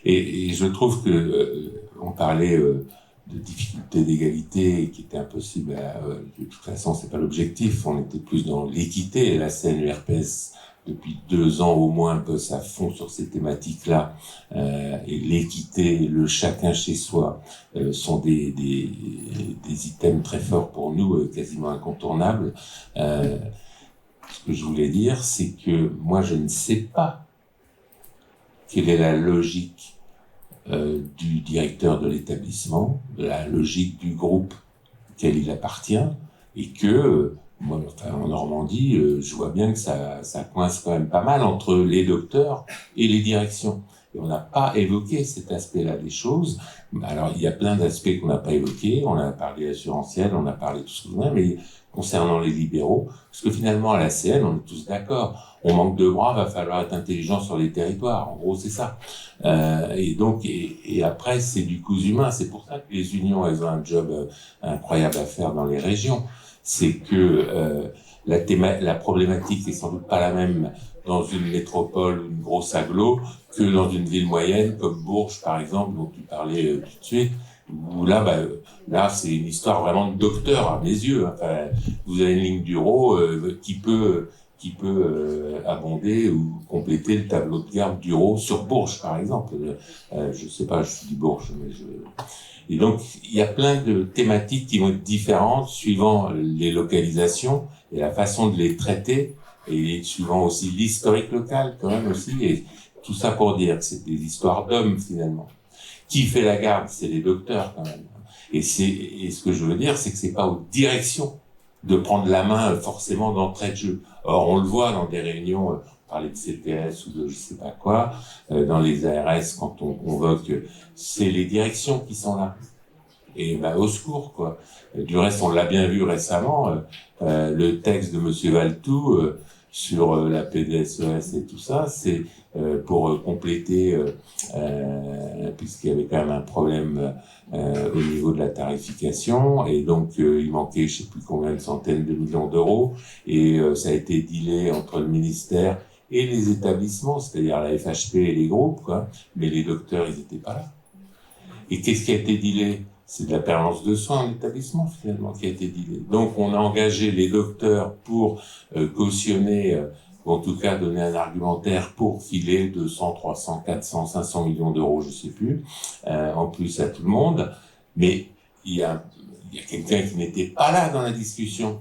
Et je trouve que on parlait de difficultés d'égalité qui étaient impossibles. De toute façon, c'est pas l'objectif. On était plus dans l'équité. Et la CNURPS, depuis 2 ans au moins, bosse à fond sur ces thématiques-là. Et l'équité, le chacun chez soi, sont des items très forts pour nous, quasiment incontournables. Ce que je voulais dire, c'est que moi, je ne sais pas quelle est la logique du directeur de l'établissement, de la logique du groupe auquel il appartient, et que moi, enfin, en Normandie, je vois bien que ça coince quand même pas mal entre les docteurs et les directions. Et on n'a pas évoqué cet aspect-là des choses. Alors, il y a plein d'aspects qu'on n'a pas évoqués. On a parlé assurantiel, on a parlé de tout ce que vous voulez, mais concernant les libéraux, parce que finalement, à la CN, on est tous d'accord. On manque de bras, va falloir être intelligent sur les territoires. En gros, c'est ça. Et donc, et après, c'est du cousu humain. C'est pour ça que les unions, elles ont un job incroyable à faire dans les régions. C'est que la problématique n'est sans doute pas la même dans une métropole ou une grosse agglo que dans une ville moyenne comme Bourges, par exemple, dont tu parlais tout de suite, où là, là, c'est une histoire vraiment de docteur, à mes yeux. Enfin, vous avez une ligne d'Uro qui peut abonder ou compléter le tableau de garde d'Uro sur Bourges, par exemple. Je sais pas, je dis Bourges, mais Et donc, il y a plein de thématiques qui vont être différentes suivant les localisations et la façon de les traiter, et suivant aussi l'historique local, quand même aussi, et tout ça pour dire que c'est des histoires d'hommes, finalement. Qui fait la garde? C'est les docteurs, quand même. Et ce que je veux dire, c'est que c'est pas aux directions de prendre la main, forcément, d'entrée de jeu. Or, on le voit dans des réunions, on parlait de CPS ou de je sais pas quoi, dans les ARS, quand on convoque, c'est les directions qui sont là. Et ben, au secours, quoi. Du reste, on l'a bien vu récemment, le texte de Monsieur Valtou sur la PDSES et tout ça, c'est pour compléter, puisqu'il y avait quand même un problème au niveau de la tarification, et donc il manquait je sais plus combien de centaines de millions d'euros, et ça a été dealé entre le ministère et les établissements, c'est-à-dire la FHP et les groupes, quoi, mais les docteurs, ils n'étaient pas là. Et qu'est-ce qui a été dealé? C'est de la permanence de soins en établissement, finalement, qui a été dealé. Donc, on a engagé les docteurs pour cautionner, ou en tout cas donner un argumentaire pour filer 200, 300, 400, 500 millions d'euros, je sais plus, en plus à tout le monde. Mais il y a quelqu'un qui n'était pas là dans la discussion.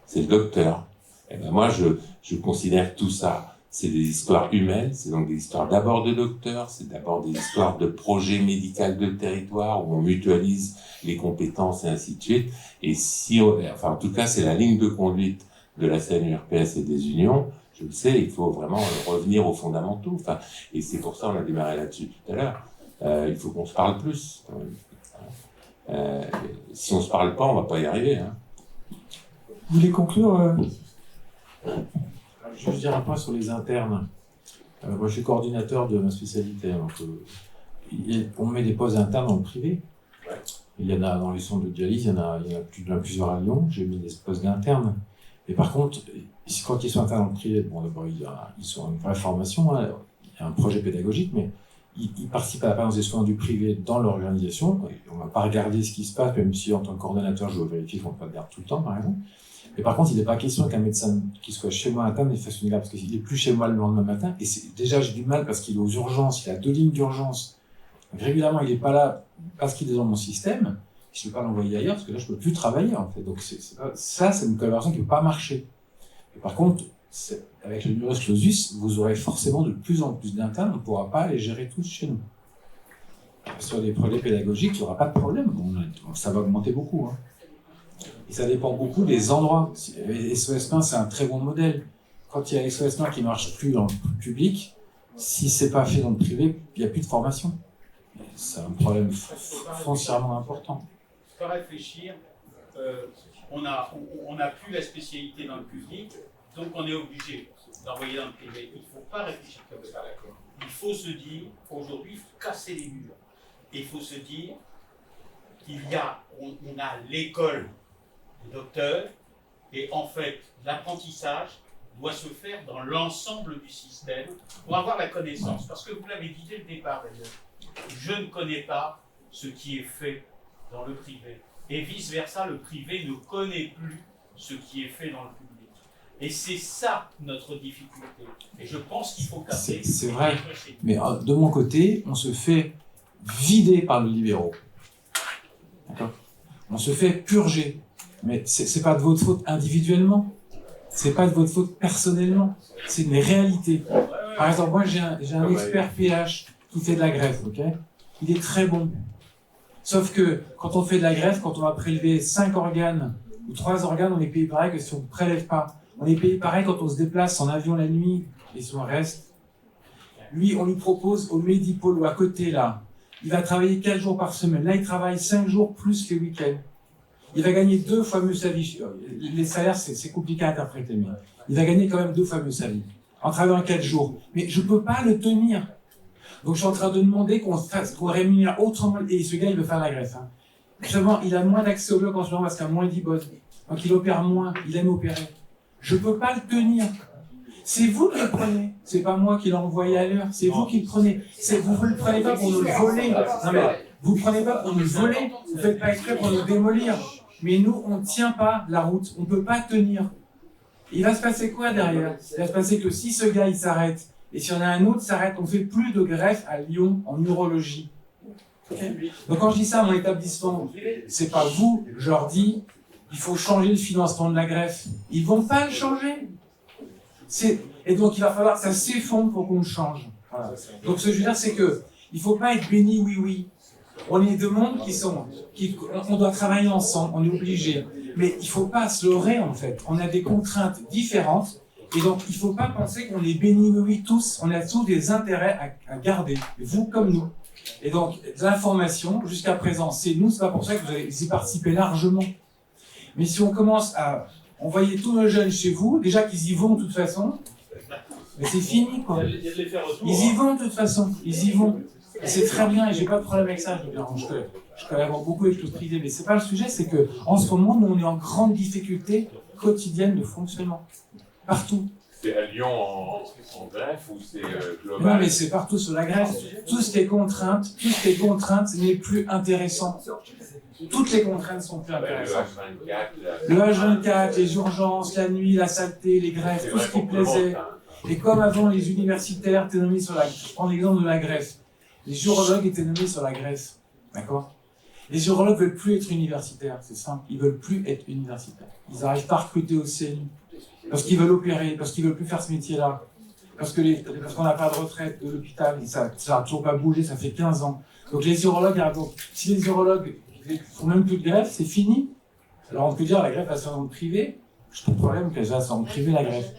C'est le docteur. Et ben moi, je considère tout ça, c'est des histoires humaines, c'est donc des histoires d'abord de docteurs, c'est d'abord des histoires de projets médicaux de territoire où on mutualise les compétences et ainsi de suite. Et si, enfin, en tout cas, c'est la ligne de conduite de la CNURPS et des unions. Je le sais, il faut vraiment revenir aux fondamentaux. Enfin, et c'est pour ça on a démarré là-dessus tout à l'heure. Il faut qu'on se parle plus. Si on se parle pas, on va pas y arriver. Hein. Vous voulez conclure Je veux dire un point sur les internes. Moi, je suis coordinateur de ma spécialité. Donc, on met des postes internes dans le privé. Il y en a dans les centres de dialyse, il y en a plusieurs à Lyon. J'ai mis des postes d'internes. Et par contre, quand ils sont internes dans le privé, bon, d'abord, ils sont en une vraie formation. Hein, il y a un projet pédagogique, mais ils participent à la permanence des soins du privé dans l'organisation. On ne va pas regarder ce qui se passe, même si en tant que coordonnateur, je veux vérifier qu'on ne fait pas de garde tout le temps, par exemple. Et par contre, il n'est pas question qu'un médecin qui soit chez moi interne il fasse une garde, parce qu'il n'est plus chez moi le lendemain matin. Et déjà, j'ai du mal parce qu'il est aux urgences, il a 2 lignes d'urgence. Donc régulièrement, il n'est pas là parce qu'il est dans mon système. Je ne peux pas l'envoyer ailleurs parce que là, je ne peux plus travailler, en fait. Donc ça, c'est une collaboration qui ne peut pas marcher. Et par contre, avec le numerus clausus, vous aurez forcément de plus en plus d'internes, on ne pourra pas les gérer tous chez nous. Sur des projets pédagogiques, il n'y aura pas de problème. Ça va augmenter beaucoup. Hein. Et ça dépend beaucoup des endroits. SOS Main, c'est un très bon modèle. Quand il y a SOS Main qui ne marche plus dans le public, si ce n'est pas fait dans le privé, il n'y a plus de formation. C'est un problème foncièrement important. Il faut réfléchir. On n'a plus la spécialité dans le public, donc on est obligé d'envoyer dans le privé. Il ne faut pas réfléchir comme ça. Il faut se dire, aujourd'hui, il faut casser les murs. Et il faut se dire on a l'école des docteurs, et en fait, l'apprentissage doit se faire dans l'ensemble du système pour avoir la connaissance. Parce que vous l'avez dit dès le départ, d'ailleurs, je ne connais pas ce qui est fait dans le privé. Et vice-versa, le privé ne connaît plus ce qui est fait dans le public. Et c'est ça notre difficulté. Et je pense qu'il faut casser. C'est vrai. Mais de mon côté, on se fait vider par les libéraux. D'accord ? On se fait purger. Mais c'est pas de votre faute individuellement. C'est pas de votre faute personnellement. C'est une réalité. Par exemple, moi, j'ai un expert PH qui fait de la greffe, ok ? Il est très bon. Sauf que quand on fait de la greffe, quand on va prélever 5 organes ou 3 organes, on est payé pareil que si on ne prélève pas. On est payé pareil quand on se déplace en avion la nuit et si on reste. Lui, on lui propose au Medipôle ou à côté là, il va travailler 4 jours par semaine. Là, il travaille 5 jours plus les week-ends. Il va gagner 2 fois mieux sa vie. Les salaires, c'est compliqué à interpréter, mais il va gagner quand même 2 fois mieux sa vie en travaillant 4 jours. Mais je ne peux pas le tenir. Donc je suis en train de demander qu'on rémunère autrement. Et ce gars, il veut faire la greffe. Hein. Justement, il a moins d'accès au bloc en ce moment parce qu'il a moins d'ibos. Donc il opère moins, il aime opérer. Je ne peux pas le tenir. C'est vous qui le prenez. C'est pas moi qui l'ai envoyé à l'heure. C'est vous qui le prenez. Vous ne le prenez pas pour nous le voler. Non mais, vous ne le prenez pas pour nous le voler. Vous ne faites pas exprès pour nous démolir. Mais nous, on ne tient pas la route. On ne peut pas tenir. Il va se passer quoi derrière ? Il va se passer que si ce gars, il s'arrête, et si on a un autre s'arrête, on ne fait plus de greffe à Lyon en urologie. Okay. Donc quand je dis ça à mon établissement, c'est pas vous, je leur dis, il faut changer le financement de la greffe. Ils vont pas le changer. Et donc il va falloir que ça s'effondre pour qu'on le change. Voilà. Donc ce que je veux dire, c'est que il faut pas être béni oui. On est deux mondes on doit travailler ensemble, on est obligé. Mais il faut pas se leurrer en fait. On a des contraintes différentes. Et donc, il ne faut pas penser qu'on est béni, oui, tous. On a tous des intérêts à garder, vous comme nous. Et donc, l'information, jusqu'à présent, c'est nous, c'est pas pour ça que vous avez y participé largement. Mais si on commence à envoyer tous nos jeunes chez vous, déjà qu'ils y vont de toute façon, mais c'est fini, quoi. Ils y vont de toute façon, ils y vont. Et c'est très bien, et j'ai pas de problème avec ça. Je collabore beaucoup avec le privé, mais c'est pas le sujet, c'est que en ce moment, nous, on est en grande difficulté quotidienne de fonctionnement. Partout. C'est à Lyon en greffe ou c'est global? Non, mais c'est partout sur la greffe. Tout ce qui est contrainte n'est plus intéressant. Toutes les contraintes sont plus intéressantes. Le H24, les urgences, la nuit, la saleté, les greffes, tout ce qui plaisait. Et comme avant, les universitaires étaient nommés sur la greffe. Je prends l'exemple de la greffe. Les urologues étaient nommés sur la greffe. D'accord? Les urologues veulent plus être universitaires, c'est simple. Ils veulent plus être universitaires. Ils n'arrivent pas à recruter au CNU. Parce qu'ils veulent opérer, parce qu'ils veulent plus faire ce métier-là. Parce qu'on n'a pas de retraite de l'hôpital, et ça n'a toujours pas bougé, ça fait 15 ans. Donc les urologues, si les urologues font même plus de greffe, c'est fini. Alors on peut dire la greffe va se faire dans le privé. Je n'ai pas de problème qu'elle se fasse dans le privé, la greffe.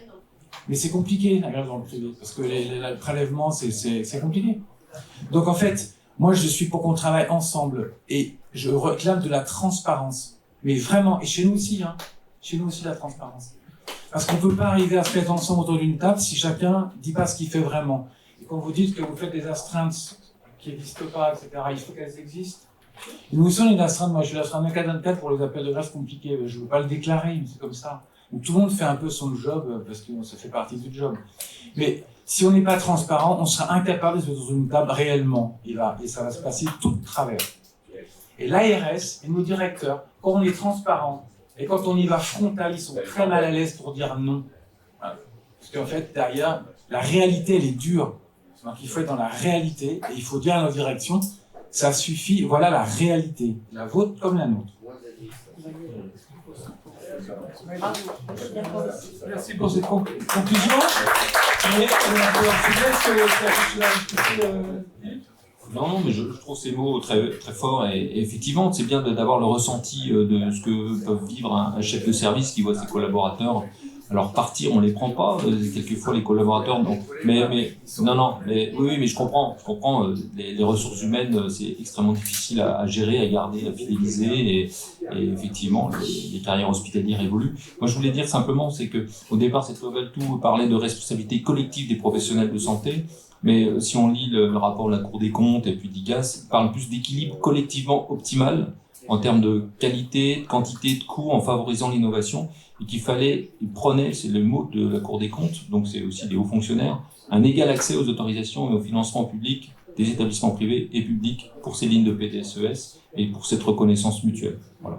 Mais c'est compliqué, la greffe dans le privé, parce que le prélèvement, c'est compliqué. Donc en fait, moi je suis pour qu'on travaille ensemble, et je réclame de la transparence. Mais vraiment, et chez nous aussi, chez nous aussi la transparence. Parce qu'on ne peut pas arriver à se mettre ensemble autour d'une table si chacun ne dit pas ce qu'il fait vraiment. Et quand vous dites que vous faites des astreintes qui n'existent pas, etc., il faut qu'elles existent. Et nous aussi, on est d'astreinte. Moi, je suis d'astreinte 24/24 pour les appels de greffe compliqués. Je ne veux pas le déclarer, mais c'est comme ça. Donc tout le monde fait un peu son job parce que ça fait partie du job. Mais si on n'est pas transparent, on sera incapable de se mettre autour d'une table réellement. Et ça va se passer tout de travers. Et l'ARS et nos directeurs, quand on est transparent, et quand on y va frontal, ils sont très mal à l'aise pour dire non. Voilà. Parce qu'en fait, derrière, la réalité, elle est dure. Donc il faut être dans la réalité, et il faut dire à nos directions, ça suffit, voilà la réalité, la vôtre comme la nôtre. Merci pour cette conclusion. Non, mais je trouve ces mots très, très forts et effectivement, c'est bien d'avoir le ressenti de ce que peuvent vivre un chef de service qui voit ses collaborateurs. Alors partir, on les prend pas, quelquefois les collaborateurs, non. Mais oui, mais je comprends, les ressources humaines, c'est extrêmement difficile à gérer, à garder, à fidéliser et effectivement, les carrières hospitalières évoluent. Moi, je voulais dire simplement, c'est que au départ, cette loi Valletoux parlait de responsabilité collective des professionnels de santé. Mais si on lit le rapport de la Cour des comptes et puis d'IGAS, il parle plus d'équilibre collectivement optimal en termes de qualité, de quantité, de coût, en favorisant l'innovation, et qu'il fallait, il prenait, c'est le mot de la Cour des comptes, donc c'est aussi des hauts fonctionnaires, un égal accès aux autorisations et au financement public des établissements privés et publics pour ces lignes de PDSES et pour cette reconnaissance mutuelle. Voilà.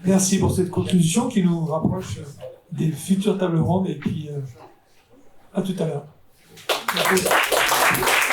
Merci pour cette conclusion qui nous rapproche des futures tables rondes et puis à tout à l'heure. Merci.